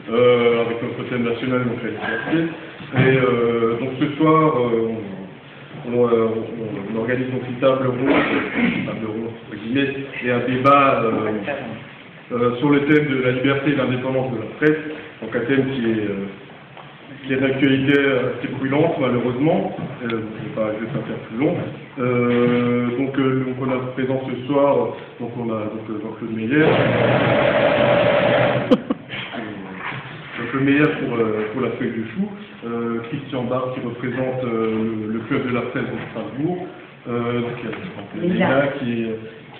avec notre thème national, donc la liberté. Et donc ce soir, on organise donc une table ronde, entre guillemets, et un débat sur le thème de la liberté et de l'indépendance de la presse, donc un thème qui est d'actualité assez brûlante, malheureusement. Je ne vais pas faire plus long. Donc on a présent ce soir, donc on a Jean-Claude Meyer. Jean-Claude Meyer pour la feuille de chou, Christian Barre qui représente le club de la presse de Strasbourg,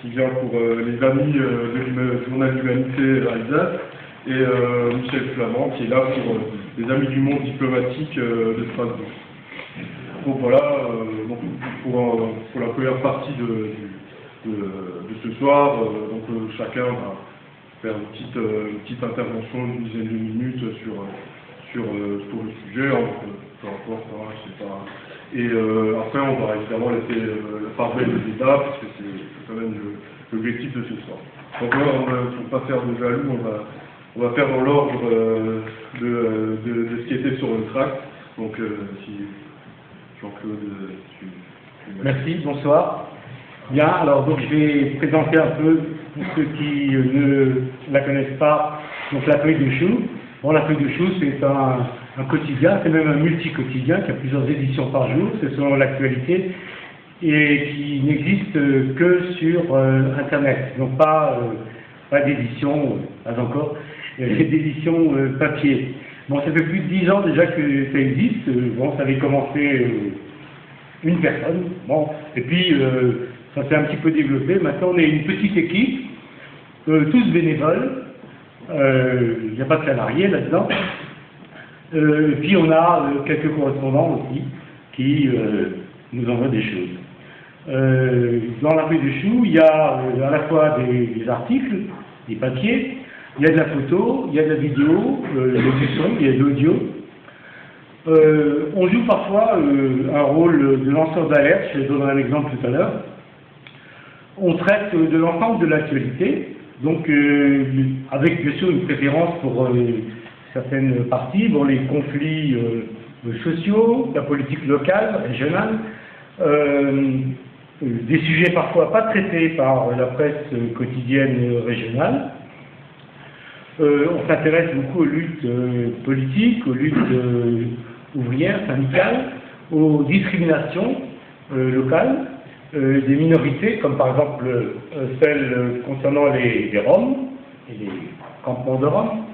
qui vient pour les amis du journal d'Humanité Alsace, et Michel Flamand qui est là pour les amis du monde diplomatique de Strasbourg. Donc voilà, donc pour la première partie de ce soir, chacun va faire une petite intervention d'une dizaine de minutes sur le sujet, peu importe, hein, je sais pas. Et après on va évidemment laisser la part belle de débat, parce que c'est quand même l'objectif de ce soir. Donc là, pour ne pas faire de jaloux, on va faire dans l'ordre de ce qui était sur le tract. Donc si Jean-Claude, tu... Merci, bonsoir. Bien, alors donc je vais présenter un peu, pour ceux qui ne la connaissent pas, donc la feuille de chou. Bon, la feuille de chou, c'est un quotidien, c'est même un multi-quotidien qui a plusieurs éditions par jour, c'est selon l'actualité, et qui n'existe que sur Internet, donc pas d'édition, pas encore, d'édition papier. Bon, ça fait plus de 10 ans déjà que ça existe. Bon, ça avait commencé une personne, bon, et puis ça s'est un petit peu développé. Maintenant, on est une petite équipe, tous bénévoles, il n'y a pas de salariés là-dedans. Et puis on a quelques correspondants aussi qui nous envoient des choses. Dans la feuille de chou, il y a à la fois des articles, des papiers, il y a de la photo, il y a de la vidéo, il y a du son, il y a de l'audio. On joue parfois un rôle de lanceur d'alerte, je vais donner un exemple tout à l'heure. On traite de l'ensemble de l'actualité, donc avec bien sûr une préférence pour certaines parties, bon, les conflits sociaux, la politique locale, régionale, des sujets parfois pas traités par la presse quotidienne régionale. On s'intéresse beaucoup aux luttes politiques, aux luttes ouvrières, syndicales, aux discriminations locales, des minorités, comme par exemple celles concernant les Roms et les campements de Roms,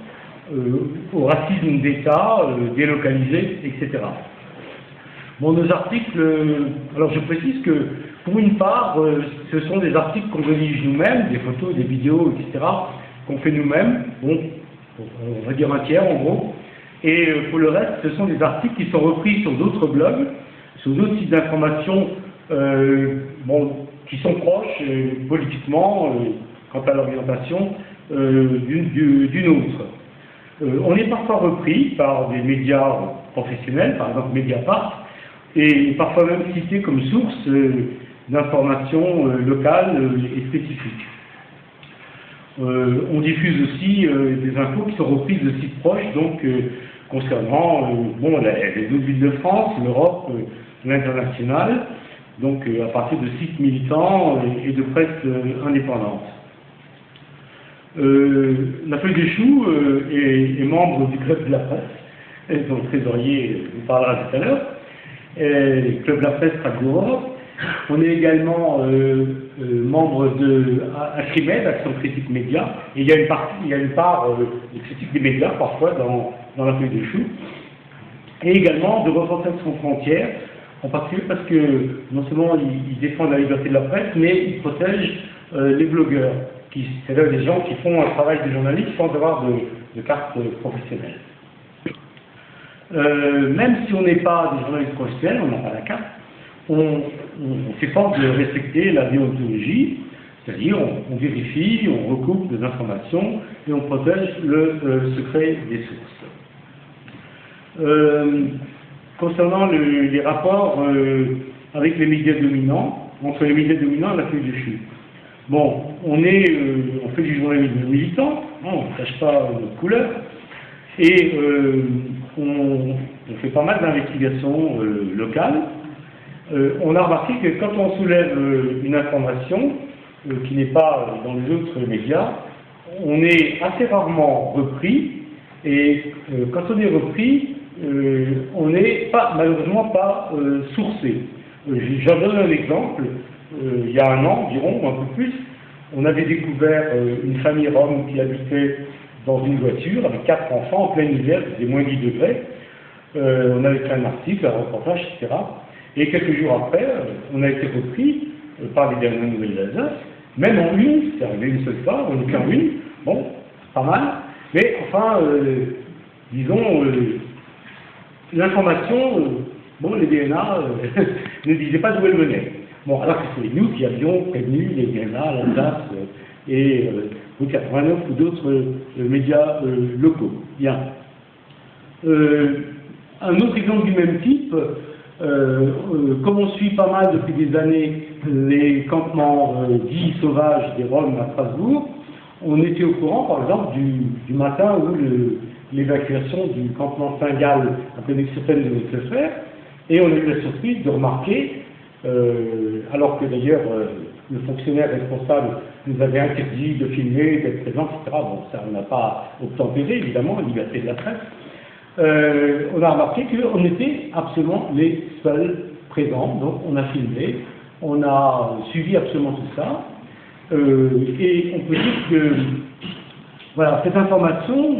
au racisme d'État, délocalisé, etc. Bon, nos articles, alors je précise que pour une part, ce sont des articles qu'on rédige nous-mêmes, des photos, des vidéos, etc., qu'on fait nous-mêmes, bon, on va dire un tiers en gros, et pour le reste, ce sont des articles qui sont repris sur d'autres blogs, sur d'autres sites d'information, bon, qui sont proches politiquement, quant à l'orientation d'une autre. On est parfois repris par des médias professionnels, par exemple Mediapart, et parfois même cité comme source d'informations locales et spécifiques. On diffuse aussi des infos qui sont reprises de sites proches, donc concernant bon, les autres villes de France, l'Europe, l'international, donc à partir de sites militants et de presse indépendante. La feuille de chou est membre du club de la presse, et dont le trésorier vous parlera tout à l'heure, le club de la presse Strasbourg. On est également membre de Acrimed, Action Critique Média, et il y a une part de critique des médias parfois dans la feuille de chou, et également de Reporters sans frontières, en particulier parce que non seulement ils défendent la liberté de la presse, mais ils protègent les blogueurs, c'est-à-dire des gens qui font un travail de journaliste sans avoir de carte professionnelle. Même si on n'est pas des journalistes professionnels, on n'a pas la carte, on s'efforce de respecter la déontologie, c'est-à-dire on vérifie, on recoupe des informations et on protège le secret des sources. Concernant les rapports avec les médias dominants, entre les médias dominants et la feuille de chou. Bon, on fait du journalisme militant, on ne cache pas notre couleur, Et on fait pas mal d'investigations locales. On a remarqué que quand on soulève une information qui n'est pas dans les autres médias, on est assez rarement repris, et quand on est repris, on n'est malheureusement pas sourcé. J'en donne un exemple. Il y a un an environ, ou un peu plus, on avait découvert une famille rome qui habitait dans une voiture avec 4 enfants en plein hiver, il faisait moins 10 degrés. On avait fait un article, un reportage, etc. Et quelques jours après, on a été repris par les dernières nouvelles d'Alsace, même en une, c'est arrivé une seule fois, on n'est qu'en une, bon, pas mal, mais enfin, disons, l'information, bon, les DNA ne disaient pas d'où elle venait. Bon, alors que c'est nous qui avions prévenu les DNA, l'Alsace et 89 ou d'autres médias locaux. Bien. Un autre exemple du même type, comme on suit pas mal depuis des années les campements dits sauvages des Roms à Strasbourg, on était au courant, par exemple, du matin où l'évacuation du campement Saint-Gall à Pénexerpen devait se faire, et on a eu la surprise de remarquer, alors que d'ailleurs le fonctionnaire responsable nous avait interdit de filmer, d'être présent, etc. Bon, ça on n'a pas obtempéré, évidemment, la liberté de la presse. On a remarqué qu'on était absolument les seuls présents, donc on a filmé, on a suivi absolument tout ça, et on peut dire que voilà, cette information,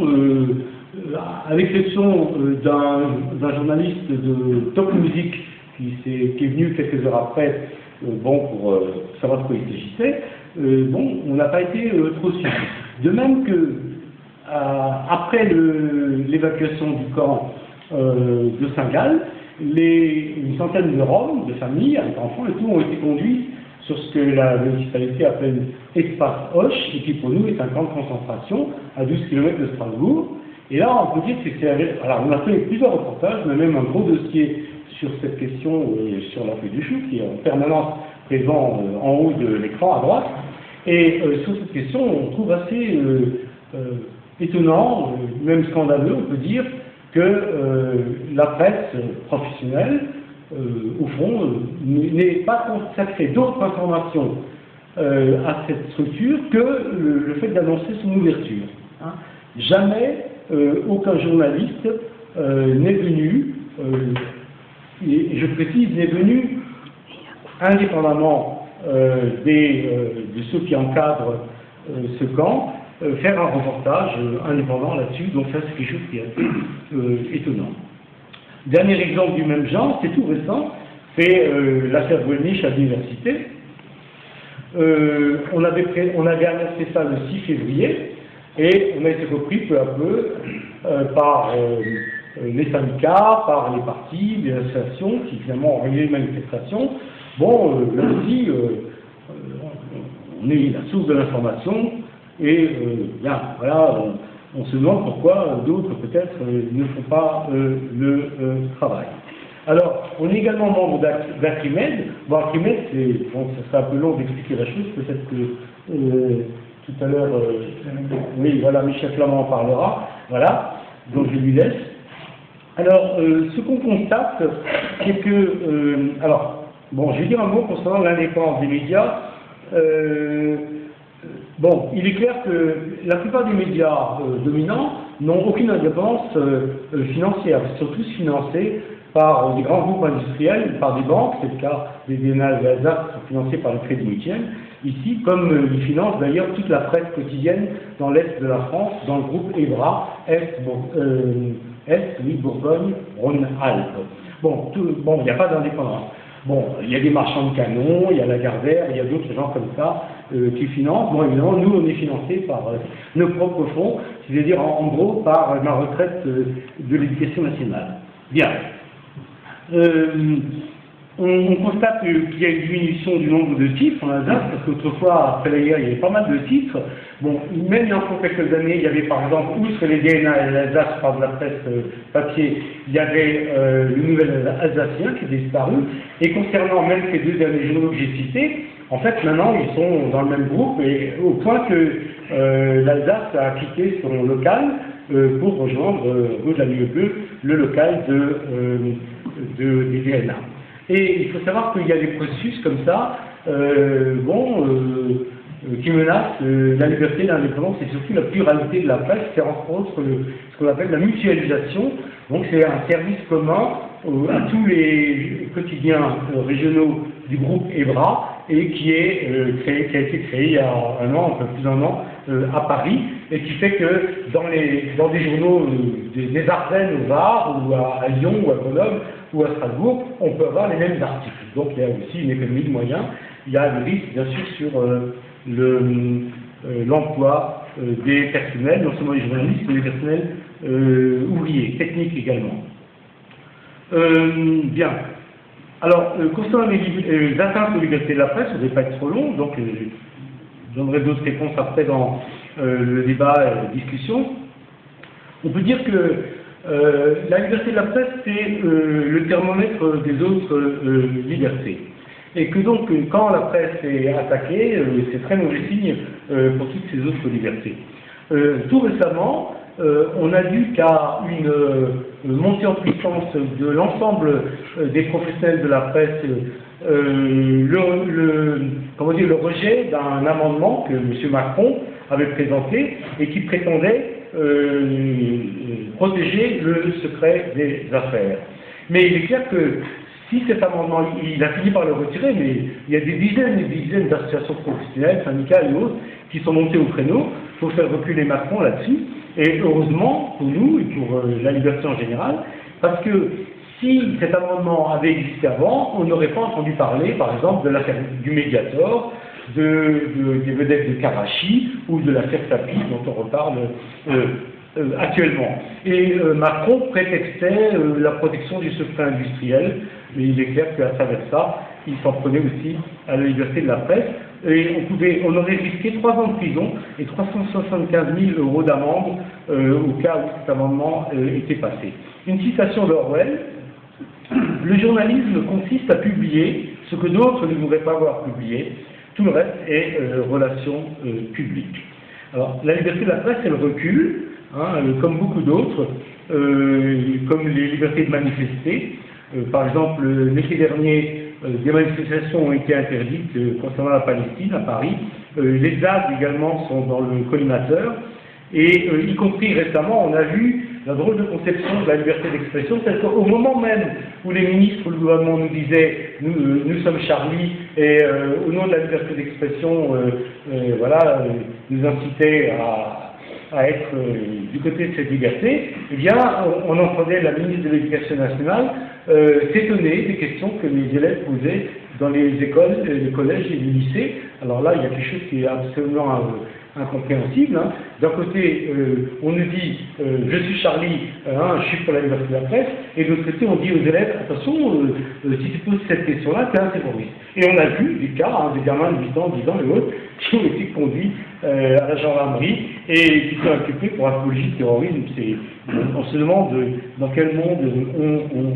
à l'exception d'un journaliste de Top Music qui est venu quelques heures après, bon, pour savoir de quoi il s'agissait, bon, on n'a pas été trop suivi. De même que après l'évacuation du camp de Saint-Gall, une centaine de Roms, de familles, avec enfants et tout, ont été conduits sur ce que la municipalité appelle Espace Hoche, et qui pour nous est un camp de concentration à 12 km de Strasbourg. Et là, on peut dire que c'est... Alors, on a fait plusieurs reportages, mais même un gros dossier sur cette question, sur la feuille du chou, qui est en permanence présent en haut de l'écran à droite. Et sur cette question, on trouve assez étonnant, même scandaleux, on peut dire, que la presse professionnelle, au fond, n'ait pas consacré d'autres informations à cette structure que le fait d'annoncer son ouverture. Hein. Jamais aucun journaliste n'est venu, et je précise, n'est venu indépendamment de ceux qui encadrent ce camp, faire un reportage indépendant là-dessus, donc ça c'est quelque chose qui est assez étonnant. Dernier exemple du même genre, c'est tout récent, c'est l'affaire Voynich à l'université. On avait annoncé ça le 6 février, et on a été repris peu à peu par les syndicats, par les partis, les associations qui finalement ont réglé les manifestations. Bon, là aussi, on est la source de l'information, et bien, voilà, on se demande pourquoi d'autres peut-être ne font pas le travail. Alors, on est également membre d'Archimède. Bon, Archimède, bon, ça sera un peu long d'expliquer la chose, peut-être que tout à l'heure, oui, voilà, Michel Flamand en parlera, voilà, donc je lui laisse. Alors, ce qu'on constate, c'est que, alors, bon, je vais dire un mot concernant l'indépendance des médias. Bon, il est clair que la plupart des médias dominants n'ont aucune indépendance financière, ils sont tous financés par des grands groupes industriels, par des banques, c'est le cas des Biennales et Alsace qui sont financés par le Crédit Mutuel, ici, comme ils financent d'ailleurs toute la presse quotidienne dans l'Est de la France, dans le groupe EBRA, Bourgogne, Rhône-Alpes. Bon, il n'y a pas d'indépendance. Bon, il y a des marchands de canons, il y a Lagardère, il y a d'autres gens comme ça qui financent. Bon, évidemment, nous, on est financés par nos propres fonds, c'est-à-dire en gros par ma retraite de l'éducation nationale. Bien. On constate qu'il y a une diminution du nombre de titres en Alsace, parce qu'autrefois, après la guerre, il y avait pas mal de titres. Bon, même il y a encore quelques années, il y avait par exemple, outre les DNA et l'Alsace, par de la presse papier, il y avait le Nouvel Alsacien qui est disparu. Et concernant même ces deux derniers journaux que j'ai cités, en fait, maintenant, ils sont dans le même groupe, et au point que l'Alsace a quitté son local pour rejoindre rue de la Nuit Bleue, le local des DNA. Et il faut savoir qu'il y a des processus comme ça, qui menacent la liberté, l'indépendance et surtout la pluralité de la presse. C'est entre autres ce qu'on appelle la mutualisation. Donc c'est un service commun à tous les quotidiens régionaux du groupe EBRA et qui a été créé il y a un peu plus d'un an à Paris, et qui fait que dans des journaux des Ardennes au Var, ou à Lyon, ou à Grenoble, ou à Strasbourg, on peut avoir les mêmes articles. Donc il y a aussi une économie de moyens. Il y a le risque, bien sûr, sur l'emploi des personnels, non seulement les journalistes, mais les personnels ouvriers, techniques également. Bien. Alors, concernant les atteintes aux libertés de la presse, ça ne va pas être trop long, donc je donnerai d'autres réponses après dans le débat et la discussion. On peut dire que la liberté de la presse, c'est le thermomètre des autres libertés. Et que donc, quand la presse est attaquée, c'est très mauvais signe pour toutes ces autres libertés. Tout récemment, on a vu qu'à une montée en puissance de l'ensemble des professionnels de la presse, le rejet d'un amendement que M. Macron avait présenté et qui prétendait protéger le secret des affaires. Mais il est clair que si cet amendement, il a fini par le retirer, mais il y a des dizaines et des dizaines d'associations professionnelles, syndicales et autres, qui sont montées au créneau pour faire reculer Macron là-dessus. Et heureusement pour nous et pour la liberté en général, parce que si cet amendement avait existé avant, on n'aurait pas entendu parler, par exemple, de l'affaire du Mediator, des vedettes de Karachi ou de l'affaire Tapi, dont on reparle actuellement. Et Macron prétextait la protection du secret industriel, mais il est clair qu'à travers ça, il s'en prenait aussi à la liberté de la presse. Et on aurait risqué 3 ans de prison et 375 000 € d'amende au cas où cet amendement était passé. Une citation d'Orwell: le journalisme consiste à publier ce que d'autres ne voudraient pas voir publié. Tout le reste est relations publiques. Alors, la liberté de la presse, elle recule, comme beaucoup d'autres, comme les libertés de manifester. Par exemple, l'été dernier, des manifestations ont été interdites concernant la Palestine à Paris. Les ZAD également sont dans le collimateur. Et y compris récemment, on a vu la drôle de conception de la liberté d'expression, c'est qu'au moment même où les ministres ou le gouvernement nous disaient nous sommes Charlie, et au nom de la liberté d'expression, nous incitaient à être du côté de cette liberté, eh bien, on entendait la ministre de l'Éducation nationale s'étonner des questions que les élèves posaient dans les écoles, les collèges et les lycées. Alors là, il y a quelque chose qui est absolument incompréhensible. D'un côté, on nous dit je suis Charlie, je suis pour la liberté de la presse, et de l'autre côté, on dit aux élèves attention, si tu poses cette question-là, tu es un terroriste. Et on a vu des cas, des gamins de 8 ans, 10 ans et autres, qui ont été conduits à la gendarmerie et qui sont inculpés pour apologie de terrorisme. On se demande dans quel monde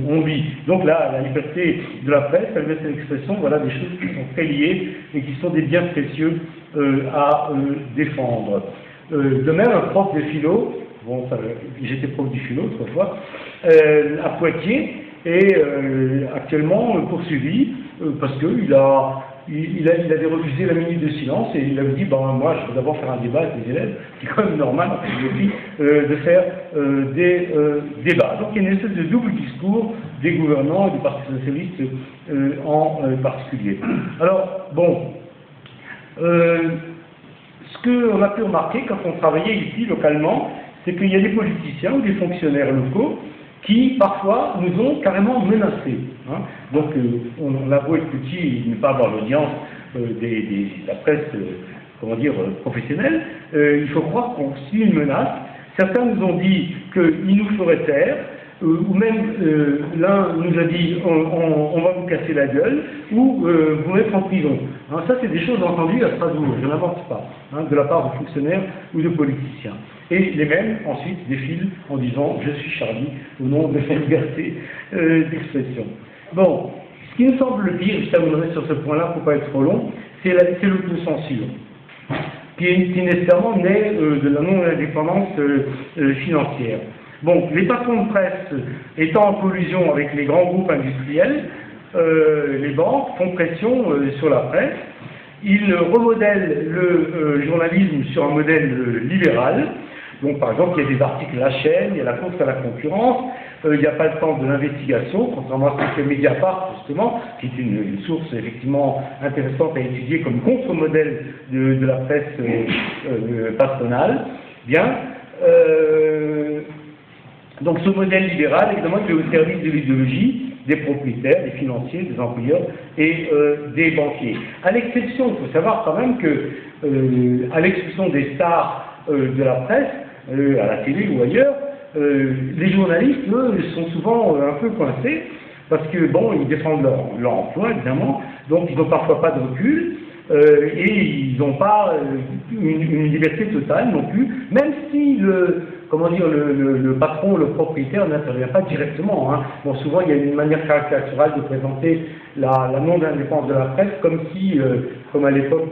on vit. Donc là, la liberté de la presse, la liberté d'expression, voilà des choses qui sont très liées et qui sont des biens précieux à défendre. De même, un prof de philo, j'étais prof du philo autrefois, à Poitiers, est actuellement poursuivi parce qu'il avait refusé la minute de silence et il avait dit moi je vais d'abord faire un débat avec les élèves, c'est quand même normal en philosophie de faire des débats. Donc il y a une espèce de double discours des gouvernants et du Parti socialiste en particulier. Alors ce qu'on a pu remarquer quand on travaillait ici localement, c'est qu'il y a des politiciens ou des fonctionnaires locaux qui parfois nous ont carrément menacés. Donc on a beau être petit et ne pas avoir l'audience de la presse professionnelle, il faut croire qu'on subit une menace. Certains nous ont dit qu'ils nous feraient taire, ou même l'un nous a dit on va vous casser la gueule, ou vous mettre en prison. Ça, c'est des choses entendues à Strasbourg, je n'invente pas, de la part de fonctionnaires ou de politiciens. Et les mêmes, ensuite, défilent en disant « Je suis Charlie » au nom de la liberté d'expression. Bon, ce qui me semble le pire, je terminerai sur ce point-là pour ne pas être trop long, c'est l'autocensure. qui nécessairement naît de la non-indépendance financière. Bon, les patrons de presse étant en collusion avec les grands groupes industriels, les banques font pression sur la presse. Ils remodèlent le journalisme sur un modèle libéral. Donc, par exemple, il y a des articles à la chaîne, il y a la course à la concurrence, il n'y a pas le temps de l'investigation, contrairement à ce que fait Mediapart, justement, qui est une source effectivement intéressante à étudier comme contre-modèle de la presse patronale. Bien. Donc, ce modèle libéral, évidemment, il est au service de l'idéologie des propriétaires, des financiers, des employeurs et des banquiers. À l'exception, il faut savoir quand même que, à l'exception des stars de la presse, à la télé ou ailleurs, les journalistes, eux, sont souvent un peu coincés, parce que, bon, ils défendent leur emploi, évidemment, donc ils n'ont parfois pas de recul, et ils n'ont pas une liberté totale non plus, même si le patron, le propriétaire n'intervient pas directement. Hein. Bon, souvent, il y a une manière caricaturale de présenter la non-indépendance de la presse, comme si, comme à l'époque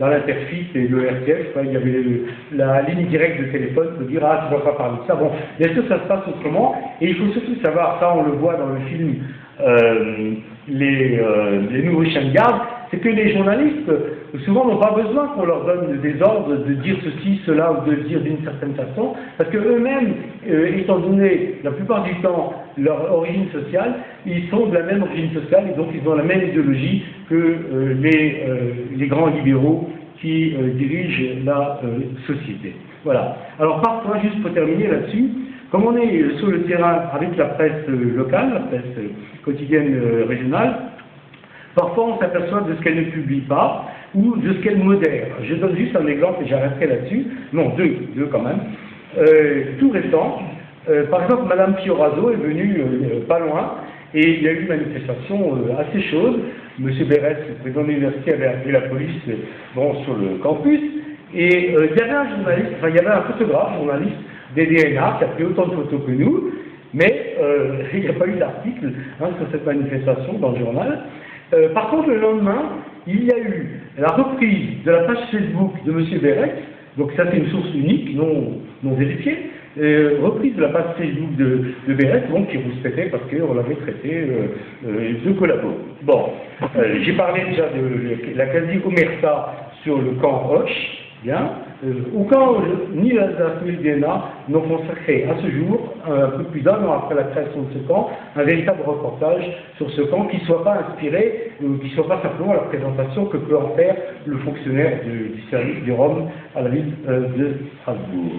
dans l'Interfit et le RTF, il y avait la ligne directe de téléphone pour dire « Ah, tu ne vas pas parler de ça ». Bon, bien sûr, ça se passe autrement, et il faut surtout savoir, ça on le voit dans le film les nouveaux chiens de garde, c'est que les journalistes, souvent, n'ont pas besoin qu'on leur donne des ordres de dire ceci, cela, ou de le dire d'une certaine façon, parce qu'eux-mêmes, étant donné, la plupart du temps, leur origine sociale, ils sont de la même origine sociale, et donc ils ont la même idéologie que les grands libéraux qui dirigent la société. Voilà. Alors, parfois, juste pour terminer là-dessus, comme on est sur le terrain avec la presse locale, la presse quotidienne régionale, parfois on s'aperçoit de ce qu'elle ne publie pas ou de ce qu'elle modère. Je donne juste un exemple et j'arrêterai là-dessus. Non, deux quand même. Tout récent, par exemple, Madame Fioraso est venue pas loin et il y a eu une manifestation assez chaude. Monsieur Berès, le président de l'université, avait appelé la police sur le campus et il y avait un journaliste, enfin il y avait un photographe, journaliste des DNA qui a pris autant de photos que nous, mais il n'y a pas eu d'article sur cette manifestation dans le journal. Par contre, le lendemain, il y a eu la reprise de la page Facebook de M. Berès, donc ça c'est une source unique, non vérifiée, reprise de la page Facebook de Berès, donc qui rouspétait parce qu'on l'avait traité de collabo. Bon, j'ai parlé déjà de la quasi-omerta sur le camp Hoche, bien, aucun ni l'Alsace ni le DNA n'ont consacré à ce jour, un peu plus d'un an après la création de ce camp, un véritable reportage sur ce camp qui ne soit pas inspiré, qui ne soit pas simplement la présentation que peut en faire le fonctionnaire du service du Rhum à la ville de Strasbourg.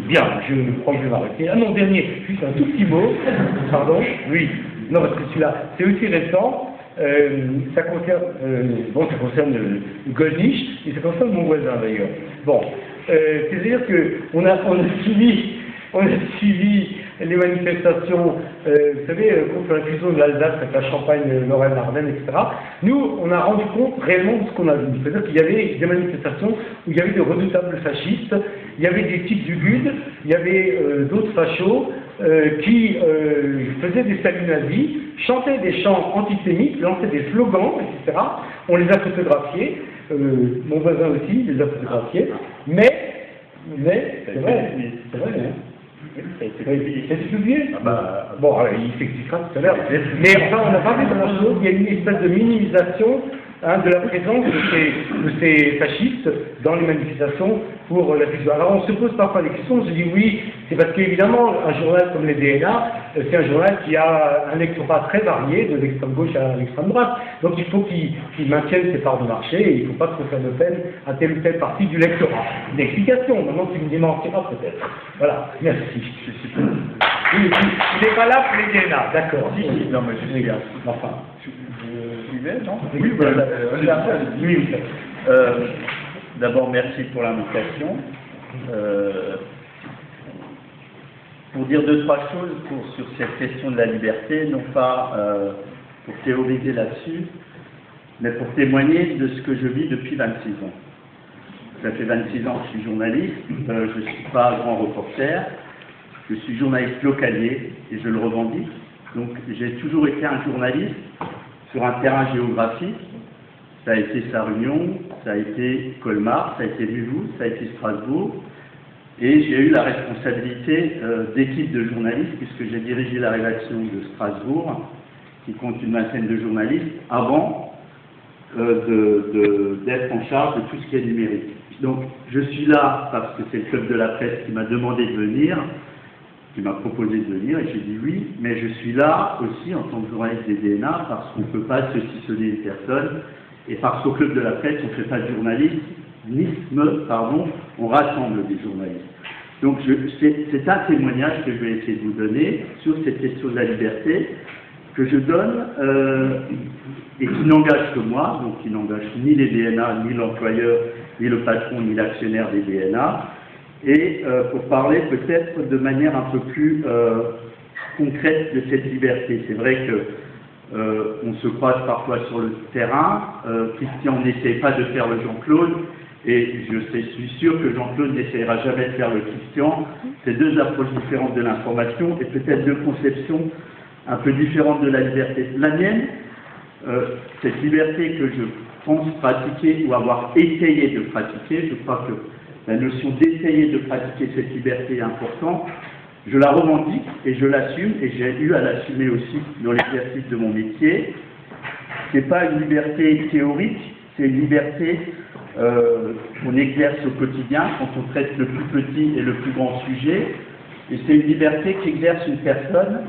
Bien, je crois que je vais m'arrêter. Ah non, dernier, juste un tout petit mot, pardon, oui, non parce que celui-là, c'est aussi récent. Ça concerne Gollnisch et ça concerne mon voisin d'ailleurs. Bon, c'est-à-dire qu'on a suivi les manifestations, vous savez, contre la fusion de l'Alsace avec la Champagne, Lorraine, Ardennes, etc. Nous, on a rendu compte réellement de ce qu'on a vu. C'est-à-dire qu'il y avait des manifestations où il y avait de redoutables fascistes, il y avait des types du GUD, il y avait d'autres fachos qui faisaient des saluts nazis, chantaient des chants antisémites, lançaient des slogans, etc. On les a photographiés, mon voisin aussi les a photographiés, mais c'est vrai, hein. C'est publié. Bon, il s'expliquera tout à l'heure. Mais enfin, on n'a pas vu grand-chose. Il y a une espèce de minimisation de la présence de ces fascistes dans les manifestations pour la fusion. Alors on se pose parfois des questions, on se dit oui, c'est parce qu'évidemment, un journal comme les DNA, c'est un journal qui a un lectorat très varié, de l'extrême gauche à l'extrême droite. Donc il faut qu'il maintienne ses parts de marché et il ne faut pas trop faire de peine à telle ou telle partie du lectorat. Une explication, maintenant tu me démentiras peut-être. Voilà, merci. Oui, il n'est pas là pour les DNA, d'accord. Non, mais je sais bien. Enfin. Non oui, oui. D'abord, merci pour l'invitation. Pour dire deux, trois choses sur cette question de la liberté, non pas pour théoriser là-dessus, mais pour témoigner de ce que je vis depuis 26 ans. Ça fait 26 ans que je suis journaliste, je ne suis pas grand reporter, je suis journaliste localier et je le revendique. Donc j'ai toujours été un journaliste sur un terrain géographique ça a été Sarre-Union, ça a été Colmar, ça a été Mulhouse, ça a été Strasbourg. Et j'ai eu la responsabilité d'équipe de journalistes, puisque j'ai dirigé la rédaction de Strasbourg, qui compte une vingtaine de journalistes, avant d'être en charge de tout ce qui est numérique. Donc je suis là parce que c'est le club de la presse qui m'a demandé de venir, qui m'a proposé de venir, et j'ai dit oui, mais je suis là aussi en tant que journaliste des DNA, parce qu'on ne peut pas saucissonner une personne, et parce qu'au club de la presse, on ne fait pas de journalisme, on rassemble des journalistes. Donc c'est un témoignage que je vais essayer de vous donner sur cette question de la liberté, que je donne, et qui n'engage que moi, donc qui n'engage ni les DNA, ni l'employeur, ni le patron, ni l'actionnaire des DNA, et pour parler peut-être de manière un peu plus concrète de cette liberté. C'est vrai que on se croise parfois sur le terrain. Christian n'essaie pas de faire le Jean-Claude, et je suis sûr que Jean-Claude n'essayera jamais de faire le Christian. C'est deux approches différentes de l'information et peut-être deux conceptions un peu différentes de la liberté. La mienne, cette liberté que je pense pratiquer ou avoir essayé de pratiquer, je crois que la notion d'essayer de pratiquer cette liberté est importante. Je la revendique et je l'assume, et j'ai eu à l'assumer aussi dans l'exercice de mon métier. Ce n'est pas une liberté théorique, c'est une liberté qu'on exerce au quotidien quand on traite le plus petit et le plus grand sujet. Et c'est une liberté qu'exerce une personne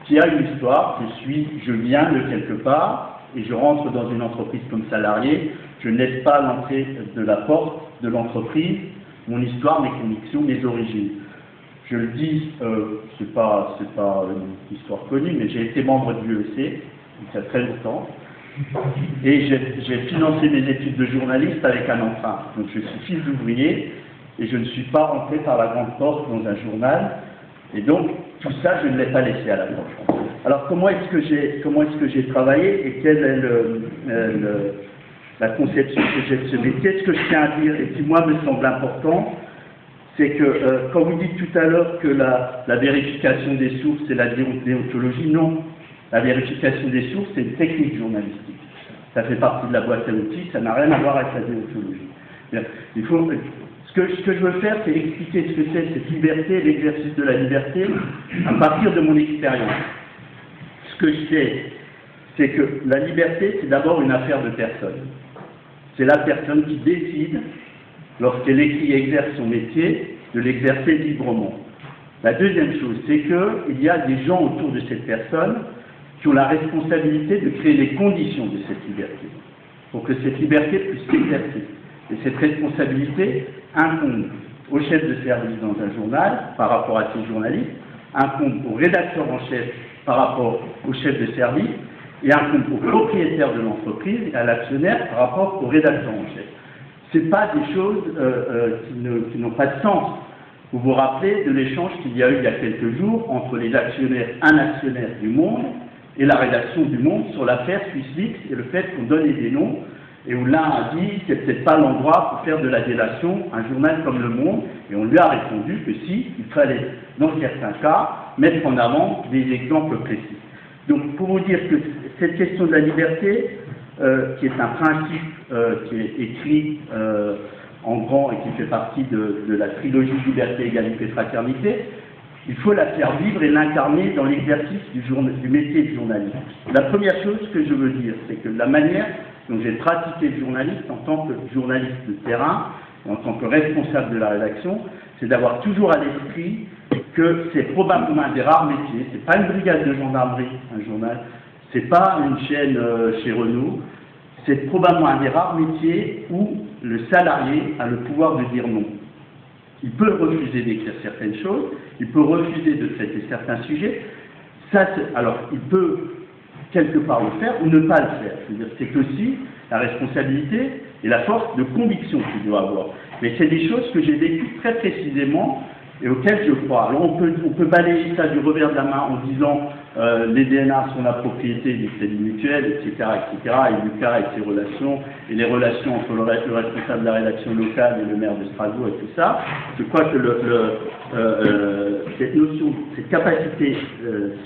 qui a une histoire. Je viens de quelque part et je rentre dans une entreprise comme salarié. Je ne laisse pas l'entrée de la porte de l'entreprise mon histoire, mes convictions, mes origines. Je le dis, c'est pas une histoire connue, mais j'ai été membre de l'UEC, il y a très longtemps, et j'ai financé mes études de journaliste avec un emprunt. Donc je suis fils d'ouvrier, et je ne suis pas rentré par la grande porte dans un journal, et donc tout ça, je ne l'ai pas laissé à la porte. Alors comment est-ce que j'ai travaillé, et quelle est la conception que j'ai de ce métier? Ce que je tiens à dire, et qui moi me semble important, c'est que quand vous dites tout à l'heure que la vérification des sources c'est la déontologie, non. La vérification des sources, c'est une technique journalistique. Ça fait partie de la boîte à outils, ça n'a rien à voir avec la déontologie. Ce que je veux faire, c'est expliquer ce que c'est cette liberté, l'exercice de la liberté, à partir de mon expérience. Ce que je sais, c'est que la liberté, c'est d'abord une affaire de personne. C'est la personne qui décide, lorsqu'elle écrit et exerce son métier, de l'exercer librement. La deuxième chose, c'est qu'il y a des gens autour de cette personne qui ont la responsabilité de créer les conditions de cette liberté, pour que cette liberté puisse s'exercer. Et cette responsabilité incombe au chef de service dans un journal, par rapport à ses journalistes, incombe au rédacteur en chef par rapport au chef de service, et incombe au propriétaire de l'entreprise et à l'actionnaire par rapport au rédacteur en chef. Ce n'est pas des choses qui n'ont pas de sens. Vous vous rappelez de l'échange qu'il y a eu il y a quelques jours entre les actionnaires, un actionnaire du Monde et la rédaction du Monde sur l'affaire SwissLeaks et le fait qu'on donnait des noms, et où l'un a dit que c'est peut-être pas l'endroit pour faire de la délation, un journal comme Le Monde, et on lui a répondu que si, il fallait, dans certains cas, mettre en avant des exemples précis. Donc, pour vous dire que cette question de la liberté, qui est un principe qui est écrit en grand et qui fait partie de la trilogie liberté, égalité, fraternité, il faut la faire vivre et l'incarner dans l'exercice du métier de journaliste. La première chose que je veux dire, c'est que la manière dont j'ai pratiqué le journaliste en tant que journaliste de terrain, et en tant que responsable de la rédaction, c'est d'avoir toujours à l'esprit que c'est probablement un des rares métiers, c'est pas une brigade de gendarmerie, un journal, c'est pas une chaîne chez Renault, c'est probablement un des rares métiers où le salarié a le pouvoir de dire non. Il peut refuser d'écrire certaines choses, il peut refuser de traiter certains sujets, alors il peut quelque part le faire ou ne pas le faire. C'est-à-dire c'est aussi la responsabilité et la force de conviction qu'il doit avoir. Mais c'est des choses que j'ai vécues très précisément et auxquelles je crois. Alors on peut balayer ça du revers de la main en disant les DNA sont la propriété du crédit mutuel, etc., et Lucas et ses relations, et les relations entre le responsable de la rédaction locale et le maire de Strasbourg et tout ça. Je crois que cette notion, cette capacité,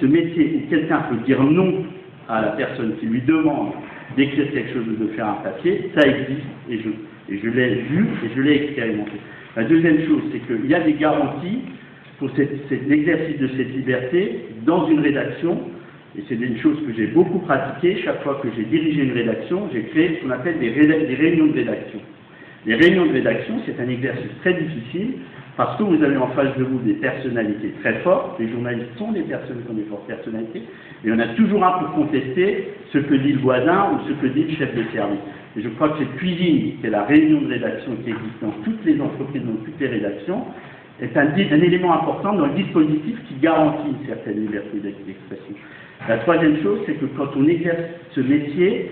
ce métier où quelqu'un peut dire non à la personne qui lui demande d'écrire quelque chose ou de faire un papier, ça existe, et je l'ai vu et je l'ai expérimenté. La deuxième chose, c'est qu'il y a des garanties pour l'exercice de cette liberté dans une rédaction, et c'est une chose que j'ai beaucoup pratiquée. Chaque fois que j'ai dirigé une rédaction, j'ai créé ce qu'on appelle des réunions de rédaction. Les réunions de rédaction, c'est un exercice très difficile, parce que vous avez en face de vous des personnalités très fortes, les journalistes sont des personnes qui ont des fortes personnalités, et on a toujours un pour contester ce que dit le voisin ou ce que dit le chef de service. Et je crois que cette cuisine, qui est la réunion de rédaction qui existe dans toutes les entreprises, dans toutes les rédactions, est un élément important dans le dispositif qui garantit une certaine liberté d'expression. La troisième chose, c'est que quand on exerce ce métier,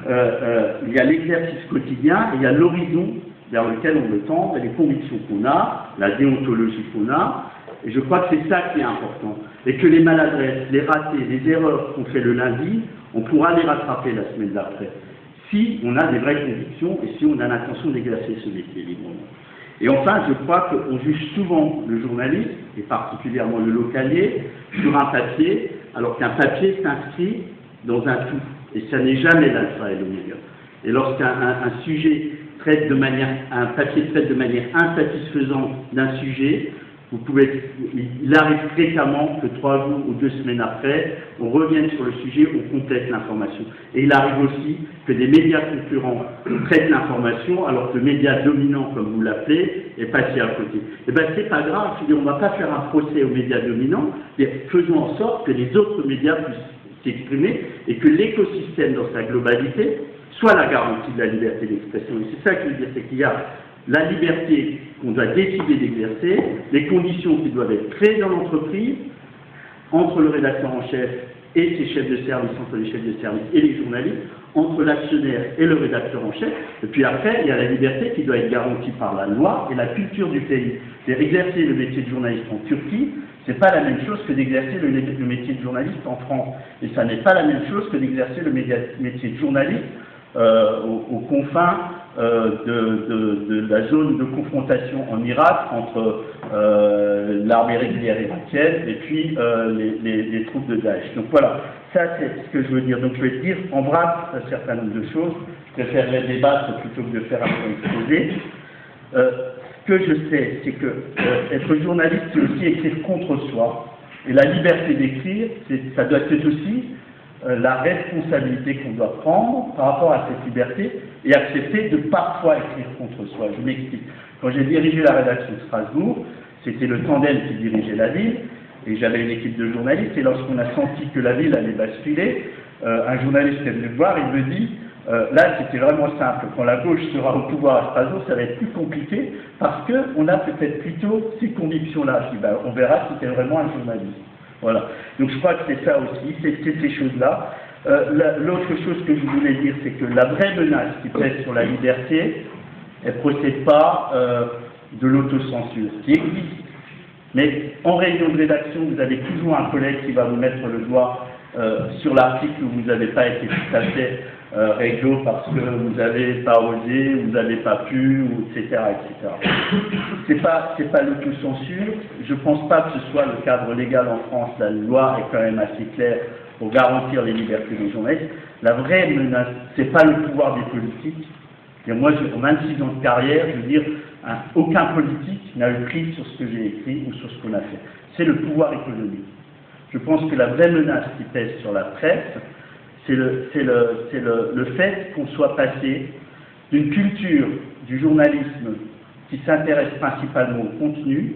il y a l'exercice quotidien et il y a l'horizon vers lequel on veut tendre, et les convictions qu'on a, la déontologie qu'on a, et je crois que c'est ça qui est important. Et que les maladresses, les ratés, les erreurs qu'on fait le lundi, on pourra les rattraper la semaine d'après, si on a des vraies convictions et si on a l'intention d'exercer ce métier librement. Et enfin, je crois qu'on juge souvent le journaliste, et particulièrement le localier, sur un papier, alors qu'un papier s'inscrit dans un tout. Et ça n'est jamais l'alpha et l'oméga. Et lorsqu'un sujet traite de manière, un papier traite de manière insatisfaisante d'un sujet, il arrive fréquemment que 3 jours ou 2 semaines après, on revienne sur le sujet, on complète l'information. Et il arrive aussi que des médias concurrents traitent l'information, alors que le média dominant, comme vous l'appelez, est passé à côté. Et bien c'est pas grave, on ne va pas faire un procès aux médias dominants, mais faisons en sorte que les autres médias puissent s'exprimer et que l'écosystème dans sa globalité soit la garantie de la liberté d'expression. Et c'est ça que je veux dire, c'est qu'il y a la liberté qu'on doit décider d'exercer, les conditions qui doivent être créées dans l'entreprise, entre le rédacteur en chef et ses chefs de service, entre les chefs de service et les journalistes, entre l'actionnaire et le rédacteur en chef, et puis après, il y a la liberté qui doit être garantie par la loi et la culture du pays. C'est exercer le métier de journaliste en Turquie, c'est pas la même chose que d'exercer le métier de journaliste en France. Et ça n'est pas la même chose que d'exercer le métier de journaliste aux confins de la zone de confrontation en Irak entre l'armée régulière irakienne et puis les troupes de Daesh. Donc voilà, ça c'est ce que je veux dire. Donc je vais dire en vrac un certain nombre de choses. Je préférerais débattre plutôt que de faire un exposé. Ce que je sais, c'est que être journaliste, c'est aussi écrire contre soi. Et la liberté d'écrire, ça doit être aussi la responsabilité qu'on doit prendre par rapport à cette liberté et accepter de parfois écrire contre soi. Je m'explique. Quand j'ai dirigé la rédaction de Strasbourg, c'était le tandem qui dirigeait la ville, et j'avais une équipe de journalistes, et lorsqu'on a senti que la ville allait basculer, un journaliste est venu me voir, il me dit, là c'était vraiment simple, quand la gauche sera au pouvoir à Strasbourg, ça va être plus compliqué, parce qu'on a peut-être plutôt ces convictions-là. Je dis, ben, on verra si c'est vraiment un journaliste. Voilà. Donc je crois que c'est ça aussi, c'est ces choses-là. L'autre chose que je voulais dire, c'est que la vraie menace qui pèse sur la liberté, elle ne procède pas de l'autocensure, qui existe. Mais en réunion de rédaction, vous avez toujours un collègue qui va vous mettre le doigt sur l'article où vous n'avez pas été tout à fait réglo parce que vous n'avez pas osé, vous n'avez pas pu, etc., etc. C'est pas l'autocensure. Je ne pense pas que ce soit le cadre légal en France. La loi est quand même assez claire pour garantir les libertés des journalistes. La vraie menace, c'est pas le pouvoir des politiques. Et moi, en 26 ans de carrière, je veux dire, aucun politique n'a eu prise sur ce que j'ai écrit ou sur ce qu'on a fait. C'est le pouvoir économique. Je pense que la vraie menace qui pèse sur la presse, c'est le fait qu'on soit passé d'une culture du journalisme qui s'intéresse principalement au contenu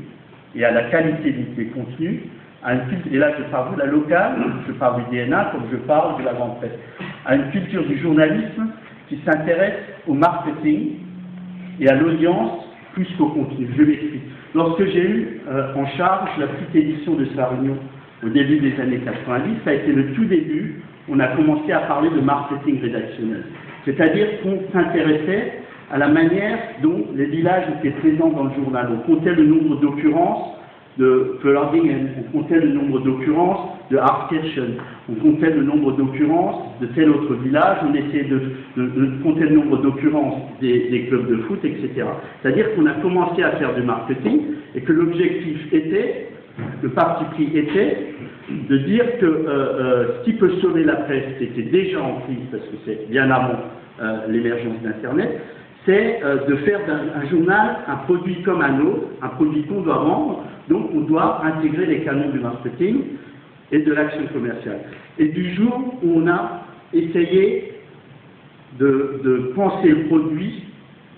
et à la qualité des contenus, à une culture, et là je parle de la locale, je parle du DNA comme je parle de la grande presse, à une culture du journalisme qui s'intéresse au marketing et à l'audience plus qu'au contenu. Je m'explique. Lorsque j'ai eu en charge la petite édition de Sa Réunion au début des années 90, ça a été le tout début, on a commencé à parler de marketing rédactionnel. C'est-à-dire qu'on s'intéressait à la manière dont les villages étaient présents dans le journal. On comptait le nombre d'occurrences de Flördingen, on comptait le nombre d'occurrences de Hartkirchen, on comptait le nombre d'occurrences de tel autre village, on essayait de compter le nombre d'occurrences des clubs de foot, etc. C'est-à-dire qu'on a commencé à faire du marketing et que l'objectif était, le parti pris était de dire que ce qui peut sauver la presse, qui était déjà en crise, parce que c'est bien avant l'émergence d'Internet, c'est de faire d'un journal un produit comme un autre, un produit qu'on doit vendre, donc on doit intégrer les canons du marketing et de l'action commerciale. Et du jour où on a essayé de penser le produit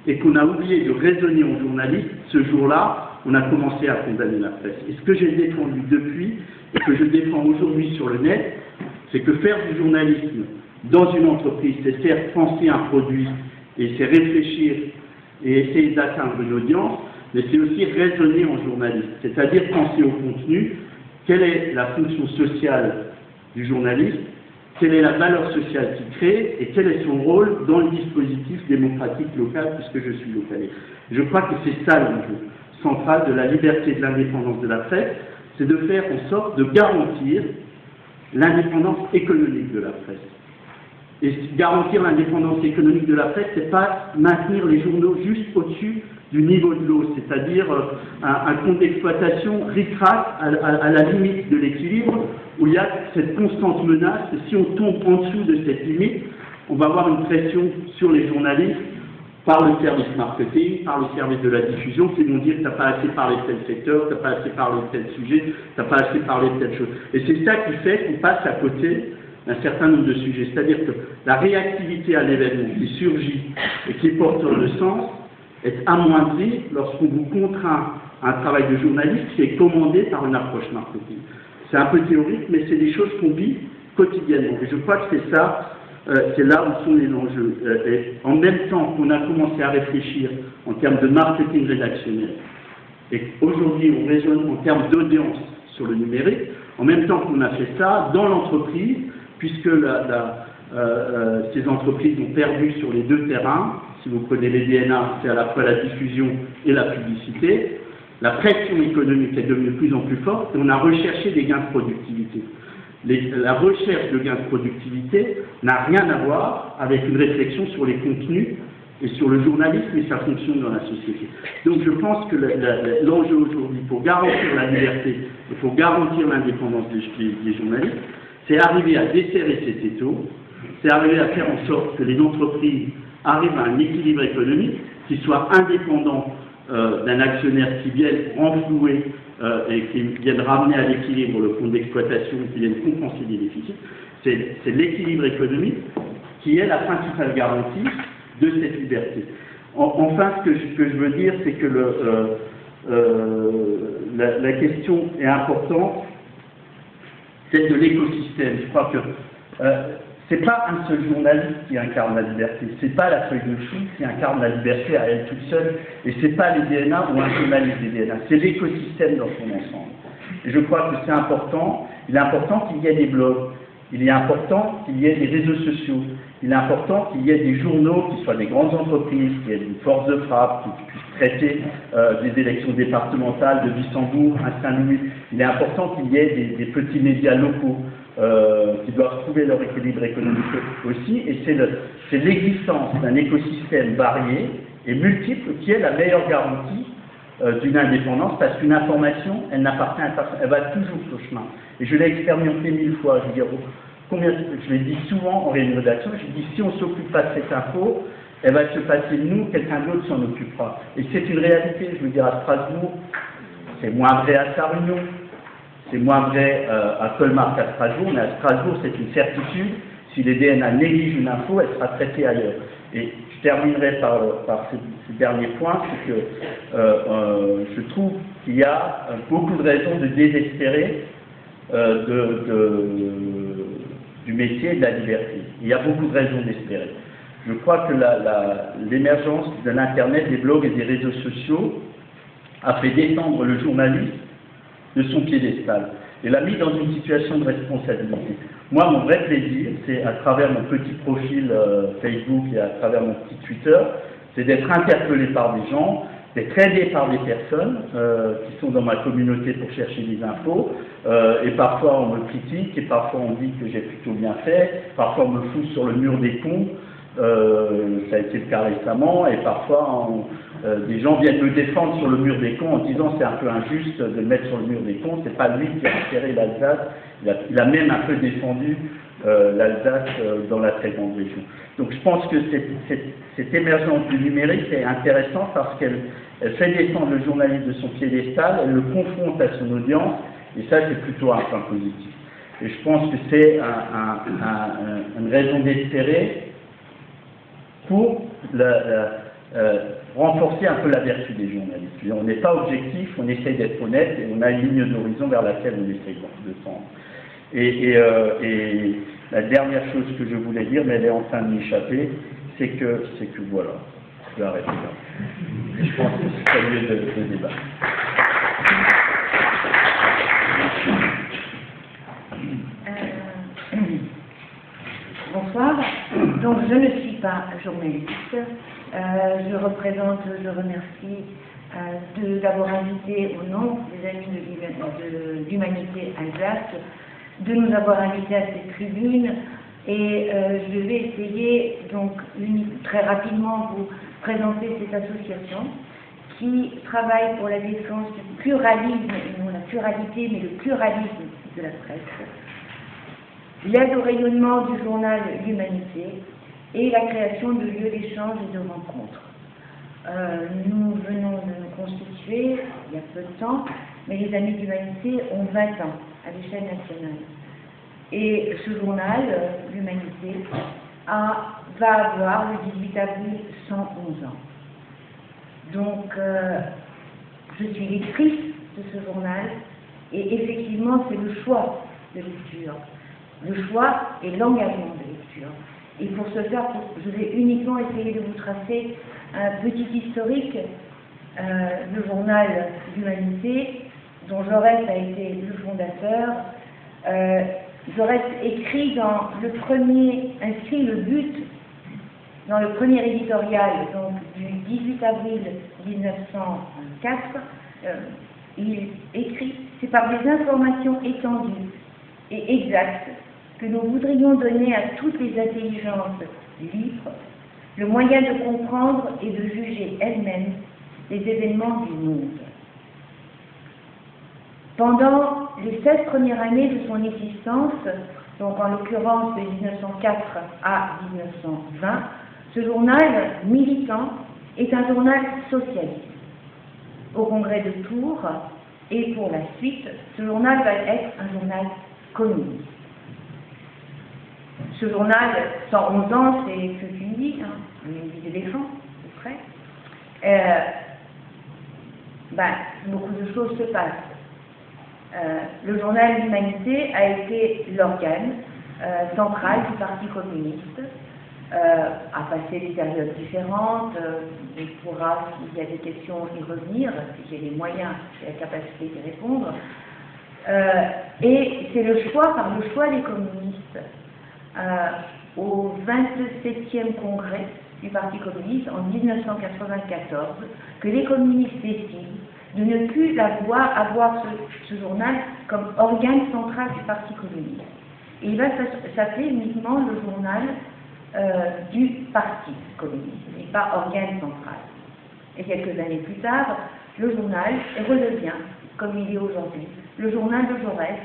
et qu'on a oublié de raisonner en journaliste, ce jour-là, on a commencé à condamner la presse. Et ce que j'ai défendu depuis, et que je défends aujourd'hui sur le net, c'est que faire du journalisme dans une entreprise, c'est certes penser un produit, et c'est réfléchir et essayer d'atteindre une audience, mais c'est aussi raisonner en journaliste, c'est-à-dire penser au contenu, quelle est la fonction sociale du journaliste, quelle est la valeur sociale qu'il crée et quel est son rôle dans le dispositif démocratique local, puisque je suis localiste. Je crois que c'est ça l'enjeu central de la liberté et de l'indépendance de la presse, c'est de faire en sorte de garantir l'indépendance économique de la presse. Et garantir l'indépendance économique de la presse, c'est pas maintenir les journaux juste au-dessus du niveau de l'eau, c'est-à-dire un compte d'exploitation ric-rac à la limite de l'équilibre, où il y a cette constante menace que si on tombe en dessous de cette limite, on va avoir une pression sur les journalistes par le service marketing, par le service de la diffusion, qui vont dire que tu n'as pas assez parlé de tel secteur, tu n'as pas assez parlé de tel sujet, tu n'as pas assez parlé de telle chose. Et c'est ça qui fait qu'on passe à côté d'un certain nombre de sujets. C'est-à-dire que la réactivité à l'événement qui surgit et qui est porteur de sens est amoindrie lorsqu'on vous contraint à un travail de journaliste qui est commandé par une approche marketing. C'est un peu théorique, mais c'est des choses qu'on vit quotidiennement. Et je crois que c'est ça, c'est là où sont les enjeux. Et en même temps qu'on a commencé à réfléchir en termes de marketing rédactionnel, et aujourd'hui on raisonne en termes d'audience sur le numérique, en même temps qu'on a fait ça, dans l'entreprise, puisque ces entreprises ont perdu sur les deux terrains, si vous prenez les DNA, c'est à la fois la diffusion et la publicité, la pression économique est devenue de plus en plus forte et on a recherché des gains de productivité. La recherche de gains de productivité n'a rien à voir avec une réflexion sur les contenus et sur le journalisme et sa fonction dans la société. Donc je pense que l'enjeu aujourd'hui, pour garantir la liberté et pour garantir l'indépendance des journalistes, c'est arriver à desserrer cet étau, c'est arriver à faire en sorte que les entreprises arrivent à un équilibre économique qui soit indépendant d'un actionnaire qui vienne renflouer et qui vienne ramener à l'équilibre le compte d'exploitation, qui vienne compenser des déficits. C'est l'équilibre économique qui est la principale garantie de cette liberté. Enfin, ce que je veux dire, c'est que la question est importante, celle de l'écosystème. Je crois que c'est pas un seul journaliste qui incarne la liberté, c'est pas la feuille de chou qui incarne la liberté à elle toute seule, et c'est pas les DNA ou un journaliste des DNA, c'est l'écosystème dans son ensemble. Et je crois que c'est important, il est important qu'il y ait des blogs, il est important qu'il y ait des réseaux sociaux, il est important qu'il y ait des journaux qui soient des grandes entreprises, qu'il y ait une force de frappe, qui puissent traiter des élections départementales de Wissembourg à Saint-Louis. Il est important qu'il y ait des petits médias locaux qui doivent trouver leur équilibre économique aussi, et c'est l'existence d'un écosystème varié et multiple qui est la meilleure garantie d'une indépendance, parce qu'une information, elle n'appartient à personne, elle va toujours sur le chemin. Et je l'ai expérimenté 1000 fois, je veux dire, je l'ai dit souvent en réunion de rédaction, je dis si on ne s'occupe pas de cette info, elle va se passer de nous, quelqu'un d'autre s'en occupera. Et c'est une réalité, je veux dire, à Strasbourg, c'est moins vrai à Sarre-Union, c'est moins vrai à Colmar qu'à Strasbourg, mais à Strasbourg, c'est une certitude, si les DNA négligent une info, elle sera traitée ailleurs. Et je terminerai par ce dernier point, c'est que je trouve qu'il y a beaucoup de raisons de désespérer du métier de la liberté. Il y a beaucoup de raisons d'espérer. Je crois que l'émergence de l'Internet, des blogs et des réseaux sociaux a fait descendre le journaliste de son piédestal et l'a mis dans une situation de responsabilité. Moi, mon vrai plaisir, c'est à travers mon petit profil Facebook et à travers mon petit Twitter, c'est d'être interpellé par des gens, d'être aidé par des personnes qui sont dans ma communauté pour chercher des infos, et parfois on me critique, et parfois on dit que j'ai plutôt bien fait, parfois on me fout sur le mur des ponts, ça a été le cas récemment, et parfois des gens viennent me défendre sur le mur des cons en disant c'est un peu injuste de le mettre sur le mur des cons, c'est pas lui qui a enterré l'Alsace, il a même un peu défendu l'Alsace dans la très grande région. Donc je pense que cette émergence du numérique est intéressante parce qu'elle fait descendre le journaliste de son piédestal, elle le confronte à son audience, et ça c'est plutôt un point positif. Et je pense que c'est une raison d'espérer pour renforcer un peu la vertu des journalistes. On n'est pas objectif, on essaye d'être honnête et on a une ligne d'horizon vers laquelle on essaye de tendre. Et la dernière chose que je voulais dire, mais elle est en train de m'échapper, c'est que voilà, je vais arrêter là. Et je pense que c'est le lieu de débat. Bonsoir. Donc je ne suis pas journaliste. Je remercie d'avoir invité au nom des Amis de l'Humanité Alsace de nous avoir invités à cette tribune et je vais essayer donc très rapidement vous présenter cette association qui travaille pour la défense du pluralisme, et non la pluralité, mais le pluralisme de la presse, l'aide au rayonnement du journal L'Humanité et la création de lieux d'échange et de rencontres. Nous venons de nous constituer il y a peu de temps, mais les Amis de l'Humanité ont 20 ans à l'échelle nationale. Et ce journal, L'Humanité, va avoir le 18 avril 111 ans. Donc, je suis lectrice de ce journal et effectivement, c'est le choix de lecture. Le choix et l'engagement de lecture. Et pour ce faire, je vais uniquement essayer de vous tracer un petit historique. Le journal L'Humanité, dont Jaurès a été le fondateur. Jaurès inscrit le but dans le premier éditorial donc, du 18 avril 1904. Il écrit « C'est par des informations étendues et exactes que nous voudrions donner à toutes les intelligences libres le moyen de comprendre et de juger elles-mêmes les événements du monde. » Pendant les 16 premières années de son existence, donc en l'occurrence de 1904 à 1920, ce journal militant est un journal socialiste. Au congrès de Tours, et pour la suite, ce journal va être un journal communiste. Ce journal, 111 ans, c'est ce qu'une vie, une vie d'éléphant, à peu près. Beaucoup de choses se passent. Le journal L'Humanité a été l'organe central du Parti communiste, a passé des périodes différentes, il pourra, s'il y a des questions, y revenir, si j'ai les moyens et la capacité d'y répondre. Et c'est le choix, par le choix des communistes, au 27e congrès du Parti communiste en 1994, que les communistes décident de ne plus avoir ce journal comme organe central du Parti communiste. Et il va s'appeler uniquement le journal du Parti communiste, et pas organe central. Et quelques années plus tard, le journal redevient, comme il est aujourd'hui, le journal de Jaurès.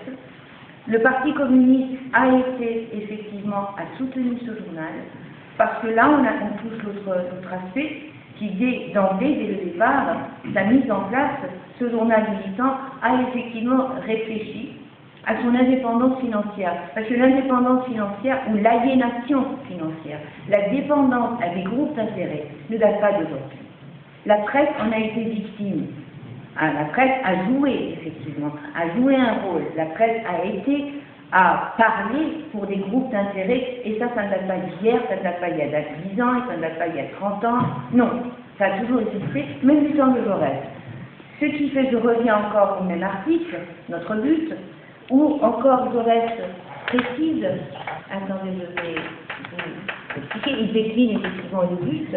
Le Parti communiste a soutenu ce journal, parce que là, on touche l'autre aspect, qui d'emblée, dès le départ, sa mise en place, ce journal militant a effectivement réfléchi à son indépendance financière. Parce que l'indépendance financière ou l'aliénation financière, la dépendance à des groupes d'intérêts ne date pas d'aujourd'hui. La presse en a été victime. La presse a joué, effectivement, a joué un rôle. La presse a parlé pour des groupes d'intérêt, et ça ne date pas d'hier, ça ne date pas il y a 10 ans, et ça ne date pas il y a 30 ans. Non, ça a toujours existé, même du temps de Jaurès. Ce qui fait, je reviens encore au même article, notre but, où encore Jaurès précise, attendez, je vais vous expliquer, il décline effectivement le but,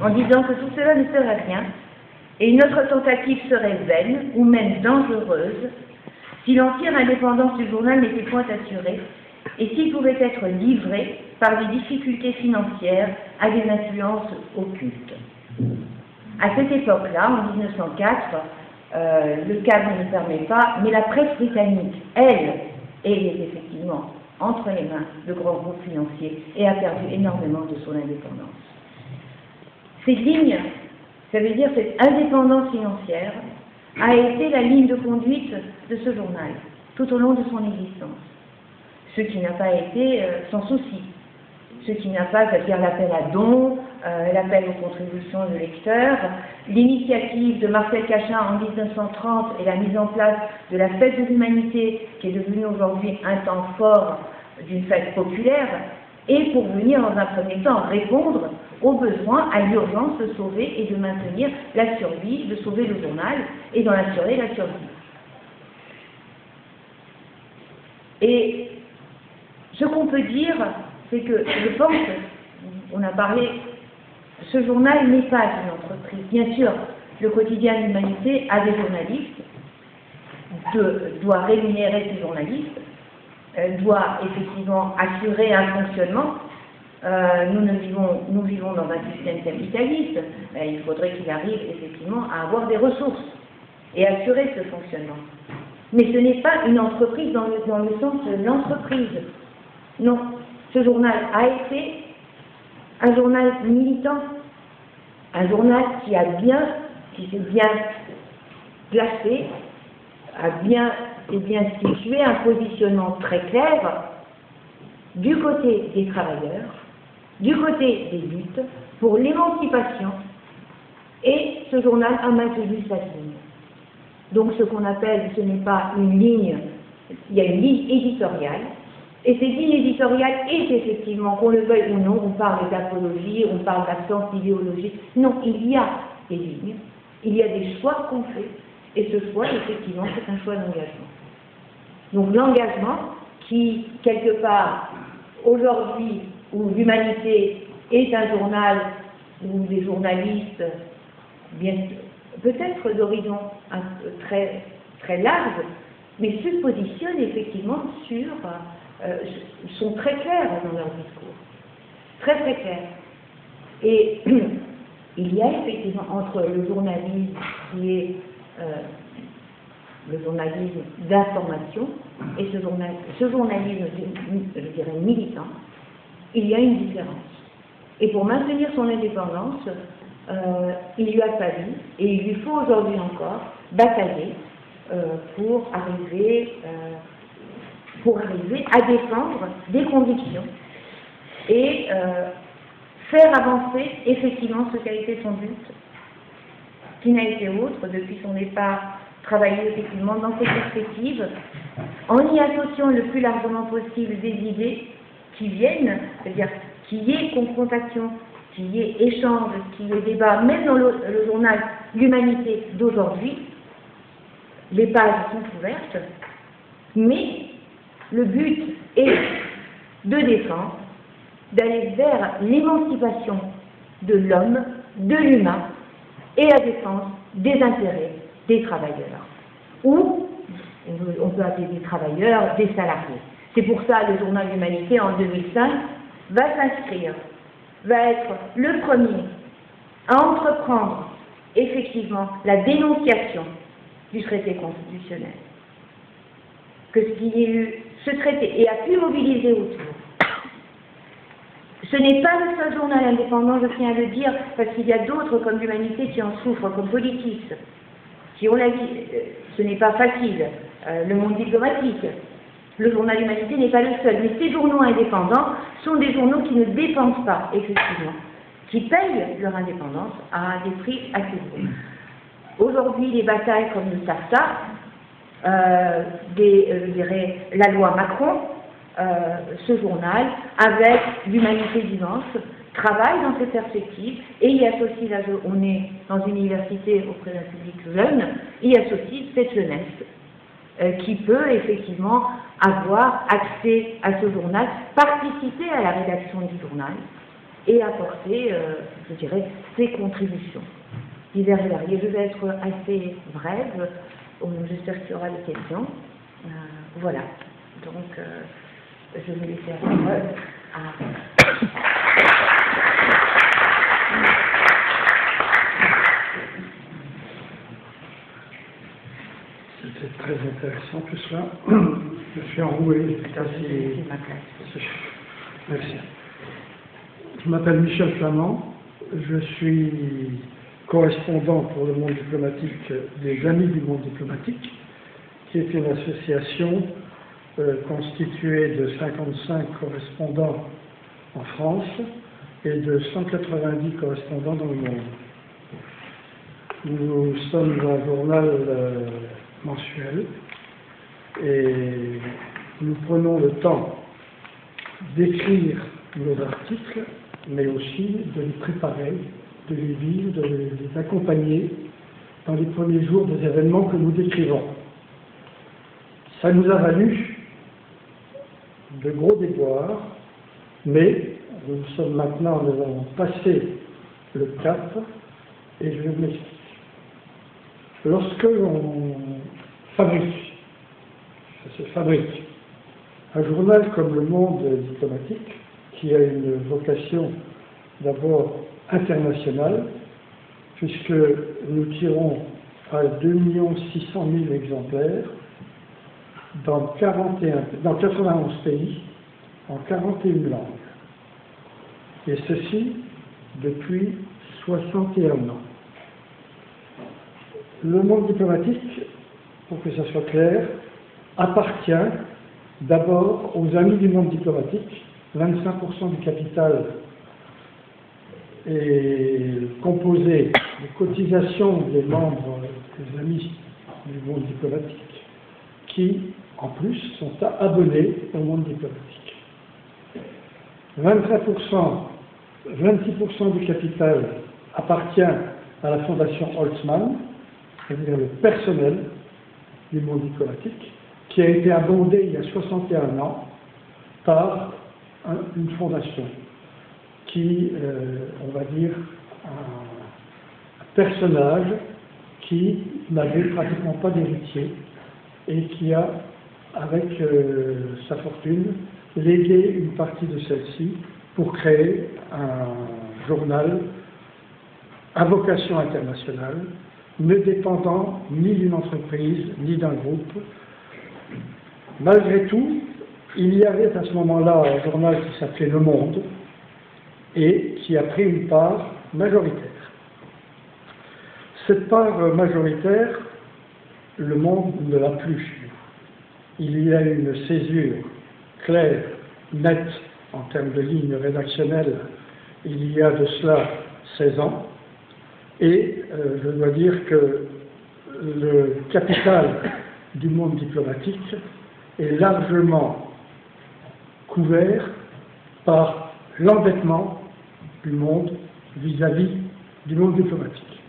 en disant que tout cela ne serait rien, et notre tentative serait vaine, ou même dangereuse, si l'entière indépendance du journal n'était point assurée, et s'il pouvait être livré par des difficultés financières à des influences occultes. À cette époque-là, en 1904, le cadre ne permet pas, mais la presse britannique, elle est effectivement entre les mains de grands groupes financiers et a perdu énormément de son indépendance. Cette ligne, ça veut dire cette indépendance financière, a été la ligne de conduite de ce journal tout au long de son existence. Ce qui n'a pas été sans souci. Ce qui n'a pas, c'est-à-dire l'appel à dons, l'appel aux contributions de lecteurs, l'initiative de Marcel Cachin en 1930 et la mise en place de la fête de l'humanité, qui est devenue aujourd'hui un temps fort d'une fête populaire, et pour venir dans un premier temps répondre aux besoins, à l'urgence de sauver et de maintenir la survie, de sauver le journal et d'en assurer la survie. Et ce qu'on peut dire, c'est que je pense, on a parlé, ce journal n'est pas une entreprise. Bien sûr, le quotidien de l'Humanité a des journalistes, doit rémunérer ses journalistes, doit effectivement assurer un fonctionnement. Nous vivons dans un système capitaliste. Il faudrait qu'il arrive effectivement à avoir des ressources et assurer ce fonctionnement. Mais ce n'est pas une entreprise dans le sens de l'entreprise. Non, ce journal a été un journal militant, un journal qui s'est bien placé, a bien situé un positionnement très clair du côté des travailleurs, du côté des luttes pour l'émancipation, et ce journal a maintenu sa ligne. Donc ce qu'on appelle, ce n'est pas une ligne, il y a une ligne éditoriale, et cette ligne éditoriale est effectivement, qu'on le veuille ou non, on parle d'apologie, on parle d'absence d'idéologie. Non, il y a des lignes, il y a des choix qu'on fait, et ce choix, effectivement, c'est un choix d'engagement. Donc l'engagement qui, quelque part, aujourd'hui, où l'Humanité est un journal où des journalistes, bien peut-être d'horizon très, très large, mais se positionnent effectivement sur, sont très clairs dans leur discours, très très clairs. Et il y a effectivement entre le journalisme qui est le journalisme d'information et ce journalisme, je dirais, militant, il y a une différence. Et pour maintenir son indépendance, il lui a fallu, et il lui faut aujourd'hui encore, batailler pour arriver à défendre des convictions et faire avancer effectivement ce qu'a été son but, qui n'a été autre depuis son départ, travailler effectivement dans cette perspective, en y associant le plus largement possible des idées qui viennent, c'est-à-dire qu'il y ait confrontation, qu'il y ait échange, qu'il y ait débat, même dans le journal L'Humanité d'aujourd'hui, les pages sont ouvertes, mais le but est de défendre, d'aller vers l'émancipation de l'homme, de l'humain, et la défense des intérêts des travailleurs, ou on peut appeler des travailleurs, des salariés. C'est pour ça que le journal L'Humanité, en 2005, va s'inscrire, va être le premier à entreprendre effectivement la dénonciation du traité constitutionnel. Que ce qu'il y ait eu ce traité et a pu mobiliser autour. Ce n'est pas le seul journal indépendant, je tiens à le dire, parce qu'il y a d'autres comme l'Humanité qui en souffrent, comme Politis, qui ont la vie. Ce n'est pas facile. Le Monde diplomatique. Le journal L'Humanité n'est pas le seul, mais ces journaux indépendants sont des journaux qui ne dépendent pas, effectivement, qui payent leur indépendance à des prix assez gros. Aujourd'hui, les batailles comme le SAFTA, je dirais la loi Macron, ce journal, avec l'Humanité Vivante, travaille dans cette perspective et y associe, là on est dans une université auprès d'un public jeune, y associe cette jeunesse qui peut effectivement avoir accès à ce journal, participer à la rédaction du journal et apporter, je dirais, ses contributions diverses et variées. Je vais être assez brève, j'espère qu'il y aura des questions. Voilà, donc je vais laisser la parole à... C'est très intéressant tout cela. Je suis enroué. Merci. Je m'appelle Michel Flamand. Je suis correspondant pour le monde diplomatique des Amis du monde diplomatique, qui est une association constituée de 55 correspondants en France et de 190 correspondants dans le monde. Nous sommes un journal mensuel et nous prenons le temps d'écrire nos articles, mais aussi de les préparer, de les vivre, de les accompagner dans les premiers jours des événements que nous décrivons. Ça nous a valu de gros déboires, mais nous sommes maintenant, nous avons passé le cap, et je m'explique. Lorsque l'on fabrique, ça se fabrique, un journal comme Le Monde diplomatique, qui a une vocation d'abord internationale, puisque nous tirons à 2 600 000 exemplaires dans 91 pays, en 41 langues. Et ceci depuis 61 ans. Le monde diplomatique, pour que ça soit clair, appartient d'abord aux amis du monde diplomatique. 25% du capital est composé de cotisations des membres des amis du monde diplomatique, qui, en plus, sont abonnés au monde diplomatique. 26% du capital appartient à la fondation Holtzmann, c'est-à-dire le personnel du monde diplomatique, qui a été abondé il y a 61 ans par une fondation qui, on va dire, un personnage qui n'avait pratiquement pas d'héritier et qui a, avec sa fortune, légué une partie de celle-ci pour créer un journal à vocation internationale, ne dépendant ni d'une entreprise, ni d'un groupe. Malgré tout, il y avait à ce moment-là un journal qui s'appelait Le Monde et qui a pris une part majoritaire. Cette part majoritaire, Le Monde ne l'a plus. Il y a une césure claire, nette, en termes de ligne rédactionnelle, il y a de cela 16 ans. Et je dois dire que le capital du monde diplomatique est largement couvert par l'endettement du monde vis-à-vis du monde diplomatique.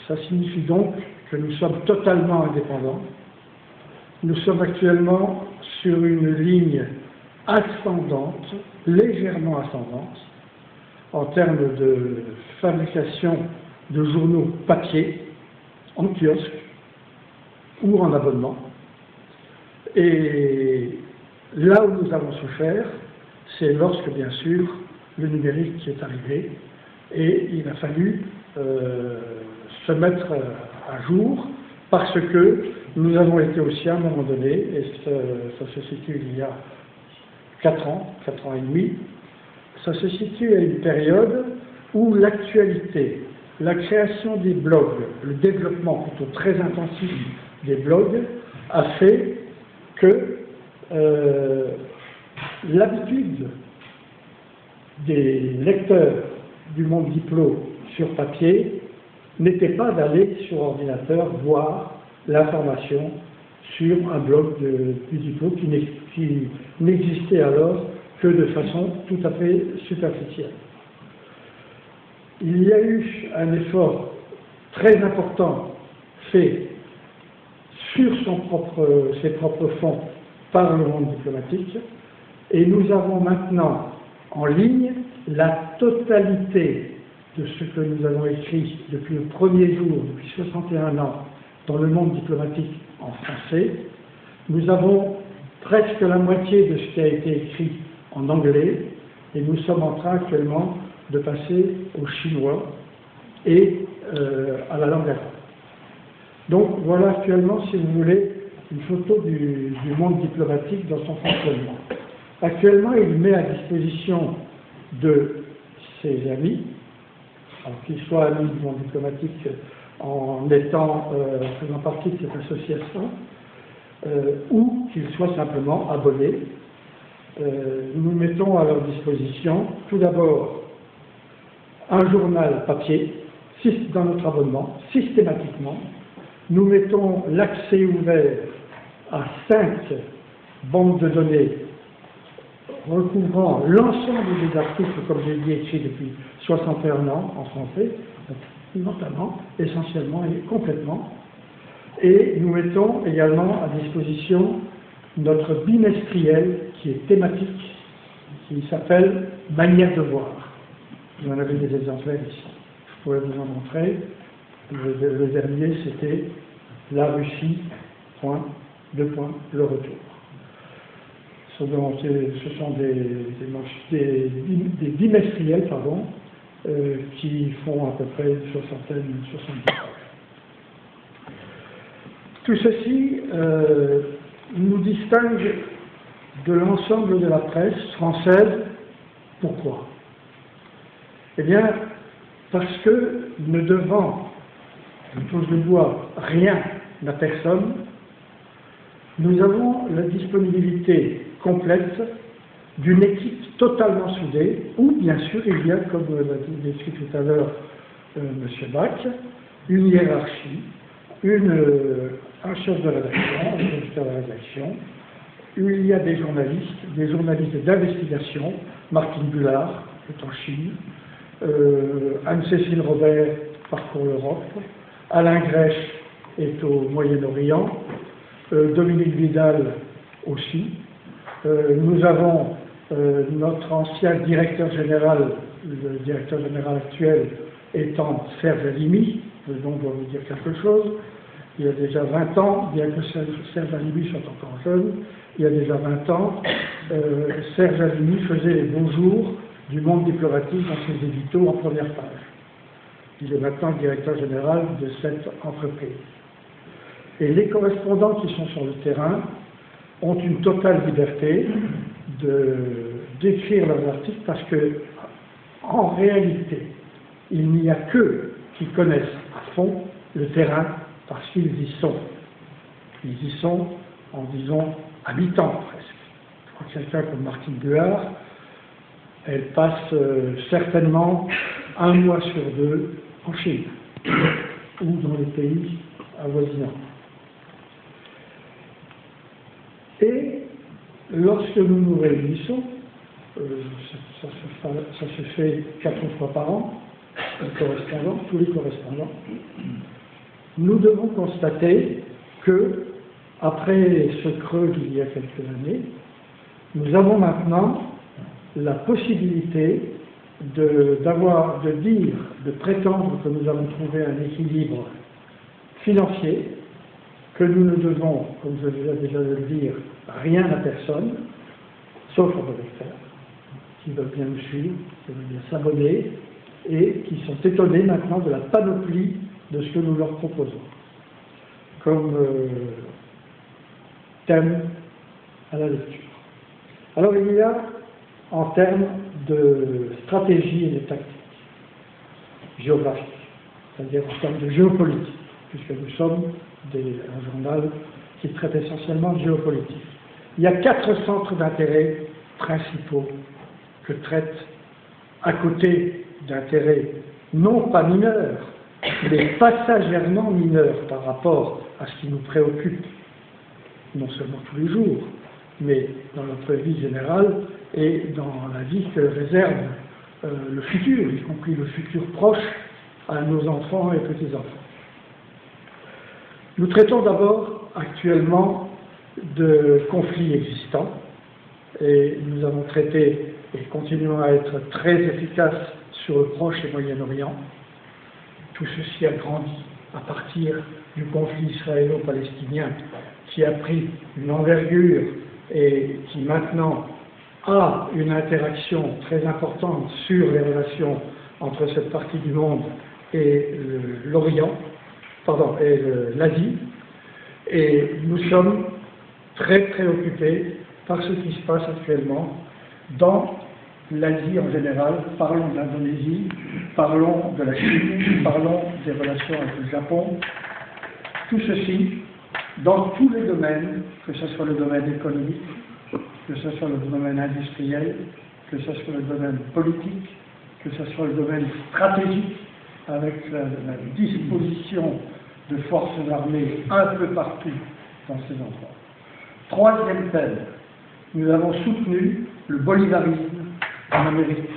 Ça signifie donc que nous sommes totalement indépendants. Nous sommes actuellement sur une ligne ascendante, légèrement ascendante, en termes de fabrication de journaux papier, en kiosque ou en abonnement. Et là où nous avons souffert, c'est lorsque, bien sûr, le numérique est arrivé et il a fallu se mettre à jour parce que nous avons été aussi à un moment donné, et ça se situe il y a 4 ans et demi, ça se situe à une période où l'actualité, la création des blogs, le développement plutôt très intensif des blogs a fait que l'habitude des lecteurs du monde diplo sur papier n'était pas d'aller sur ordinateur voir l'information sur un blog du diplo qui n'existait alors que de façon tout à fait superficielle. Il y a eu un effort très important fait sur ses propres fonds par le monde diplomatique, et nous avons maintenant en ligne la totalité de ce que nous avons écrit depuis le premier jour, depuis 61 ans, dans le monde diplomatique en français. Nous avons presque la moitié de ce qui a été écrit en anglais, et nous sommes en train actuellement de passer au chinois et à la langue arabe. Donc voilà actuellement, si vous voulez, une photo du monde diplomatique dans son fonctionnement. Actuellement, il met à disposition de ses amis, qu'ils soient amis du monde diplomatique en faisant partie de cette association, ou qu'ils soient simplement abonnés. Nous mettons à leur disposition tout d'abord un journal papier dans notre abonnement, systématiquement. Nous mettons l'accès ouvert à 5 banques de données recouvrant l'ensemble des articles, comme j'ai dit, écrits depuis 61 ans en français, notamment, essentiellement et complètement. Et nous mettons également à disposition notre bimestriel qui est thématique, qui s'appelle Manière de voir. Vous en avez des exemplaires ici. Je pourrais vous en montrer. Le dernier, c'était La Russie, le retour. Ce sont des bimestriels, qui font à peu près une soixantaine, 70 pages. Tout ceci nous distingue de l'ensemble de la presse française. Pourquoi? Eh bien, parce que ne devant, je touche du bois, rien à personne, nous avons la disponibilité complète d'une équipe totalement soudée, où bien sûr il y a, comme l'a décrit tout à l'heure M. Bach, une hiérarchie, un chef de rédaction, un directeur de rédaction, où il y a des journalistes d'investigation, Martine Bullard est en Chine, Anne-Cécile Robert parcourt l'Europe, Alain Grèche est au Moyen-Orient, Dominique Vidal aussi. Nous avons notre ancien directeur général, le directeur général actuel étant Serge Alimi, le nom doit vous dire quelque chose. Il y a déjà 20 ans, bien que Serge Alimi soit encore jeune, il y a déjà 20 ans, Serge Alimi faisait les beaux jours du monde diplomatique dans ses éditos en première page. Il est maintenant directeur général de cette entreprise. Et les correspondants qui sont sur le terrain ont une totale liberté d'écrire leurs articles parce que, en réalité, il n'y a qu'eux qui connaissent à fond le terrain parce qu'ils y sont. Ils y sont en, disons, habitants presque. Je crois que quelqu'un comme Martine Bullard, elle passe certainement 1 mois sur 2 en Chine ou dans les pays avoisinants. Et lorsque nous nous réunissons, ça se fait 4 fois par an, tous les correspondants, nous devons constater que, après ce creux d'il y a quelques années, nous avons maintenant la possibilité de prétendre que nous avons trouvé un équilibre financier, que nous ne devons, comme je viens déjà de le dire, rien à personne, sauf aux lecteurs, qui veulent bien nous suivre, qui veulent bien s'abonner, et qui sont étonnés maintenant de la panoplie de ce que nous leur proposons, comme thème à la lecture. Alors il y a, en termes de stratégie et de tactique géographique, c'est-à-dire en termes de géopolitique, puisque nous sommes un journal qui traite essentiellement de géopolitique. Il y a 4 centres d'intérêt principaux que traite, à côté d'intérêts non pas mineurs, mais passagèrement mineurs par rapport à ce qui nous préoccupe, non seulement tous les jours, mais dans notre vie générale et dans la vie que réserve le futur, y compris le futur proche à nos enfants et petits-enfants. Nous traitons d'abord actuellement de conflits existants et nous avons traité et continuons à être très efficaces sur le Proche et Moyen-Orient. Tout ceci a grandi à partir du conflit israélo-palestinien qui a pris une envergure et qui maintenant a une interaction très importante sur les relations entre cette partie du monde et l'Orient, l'Asie, et nous sommes très préoccupés par ce qui se passe actuellement dans l'Asie en général. Parlons de l'Indonésie, parlons de la Chine, parlons des relations avec le Japon. Tout ceci, dans tous les domaines, que ce soit le domaine économique, que ce soit le domaine industriel, que ce soit le domaine politique, que ce soit le domaine stratégique, avec la disposition de forces armées un peu partout dans ces endroits. Troisième thème, nous avons soutenu le bolivarisme en Amérique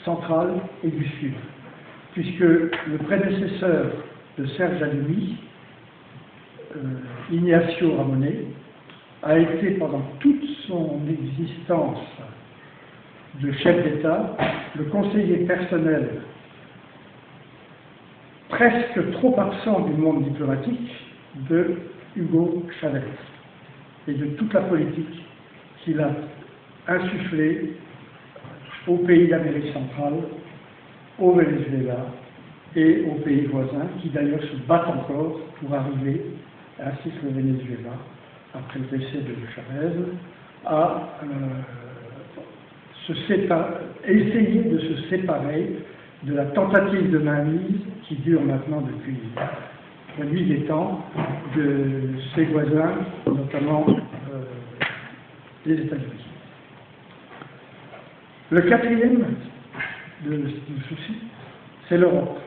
centrale et du Sud, puisque le prédécesseur de Serge Alumi, Ignacio Ramonet, a été pendant toute son existence de chef d'État le conseiller personnel presque trop absent du monde diplomatique de Hugo Chavez et de toute la politique qu'il a insufflée aux pays d'Amérique centrale, au Venezuela et aux pays voisins, qui d'ailleurs se battent encore pour arriver, ainsi que le Venezuela, après le décès de Chavez, à essayer de se séparer de la tentative de mainmise qui dure maintenant depuis la nuit des temps de ses voisins, notamment les États-Unis. Le quatrième du souci, c'est l'Europe.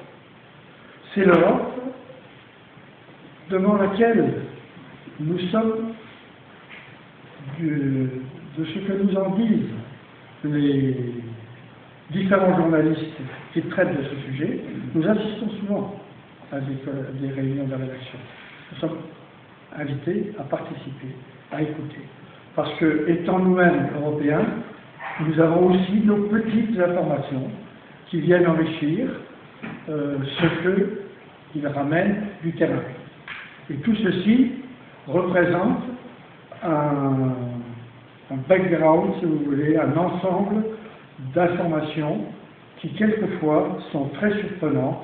C'est l'Europe devant laquelle nous sommes, de ce que nous en disent les différents journalistes qui traitent de ce sujet, nous assistons souvent à des réunions de rédaction. Nous sommes invités à participer, à écouter. Parce que, étant nous-mêmes européens, nous avons aussi nos petites informations qui viennent enrichir ce qu'ils ramènent du terrain. Et tout ceci représente un background, si vous voulez, un ensemble d'informations qui quelquefois sont très surprenantes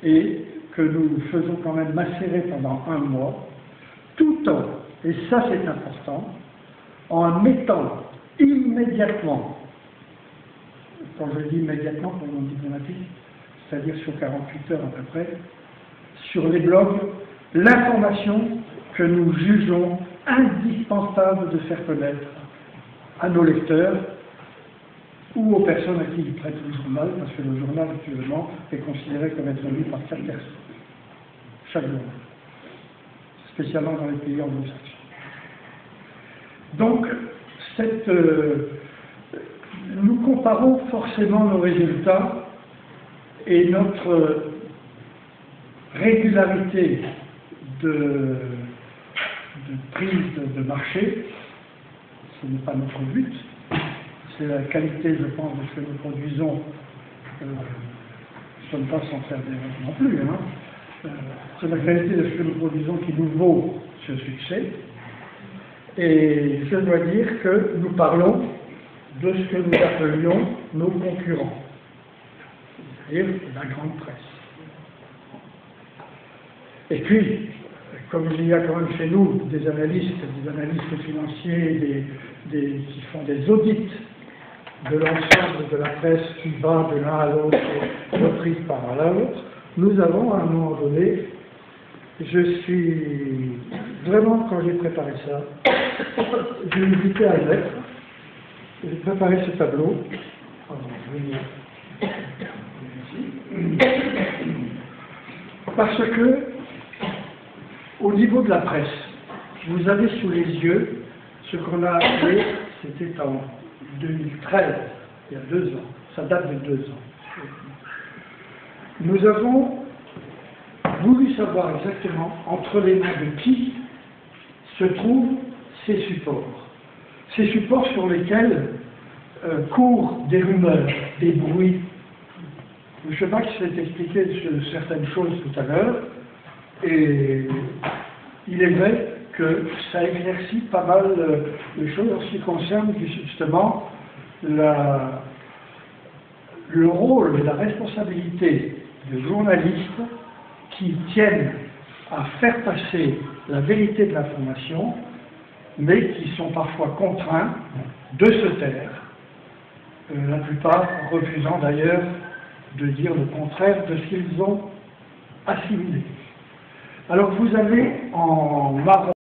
et que nous faisons quand même macérer pendant un mois, tout en, et ça c'est important, en mettant immédiatement, quand je dis immédiatement pour le monde diplomatique, c'est-à-dire sur 48 heures à peu près, sur les blogs, l'information que nous jugeons indispensable de faire connaître à nos lecteurs ou aux personnes à qui ils prêtent le journal, parce que le journal actuellement est considéré comme être lu par 4 personnes, chaque jour, spécialement dans les pays anglo-saxons. Donc, nous comparons forcément nos résultats et notre régularité de prise de marché. Ce n'est pas notre but, c'est la qualité, je pense, de ce que nous produisons. Nous ne sommes pas sans faire d'erreur non plus. C'est la qualité de ce que nous produisons qui nous vaut ce succès. Et je dois dire que nous parlons de ce que nous appelions nos concurrents, c'est-à-dire la grande presse. Et puis, comme il y a quand même chez nous des analystes financiers, qui font des audits de l'ensemble de la presse qui va de l'un à l'autre, reprise par l'autre, nous avons à un moment donné, je suis vraiment, quand j'ai préparé ça, j'ai hésité à le mettre, j'ai préparé ce tableau. Parce que, au niveau de la presse, vous avez sous les yeux ce qu'on a appelé, c'était en 2013, il y a 2 ans, ça date de 2 ans. Nous avons voulu savoir exactement entre les mains de qui se trouvent ces supports. Ces supports sur lesquels courent des rumeurs, des bruits. Je ne sais pas si c'est expliqué sur certaines choses tout à l'heure, et il est vrai que ça éclaircit pas mal de choses en ce qui concerne justement le rôle et la responsabilité de journalistes qui tiennent à faire passer la vérité de l'information, mais qui sont parfois contraints de se taire, la plupart refusant d'ailleurs de dire le contraire de ce qu'ils ont assimilé. Alors vous avez en marron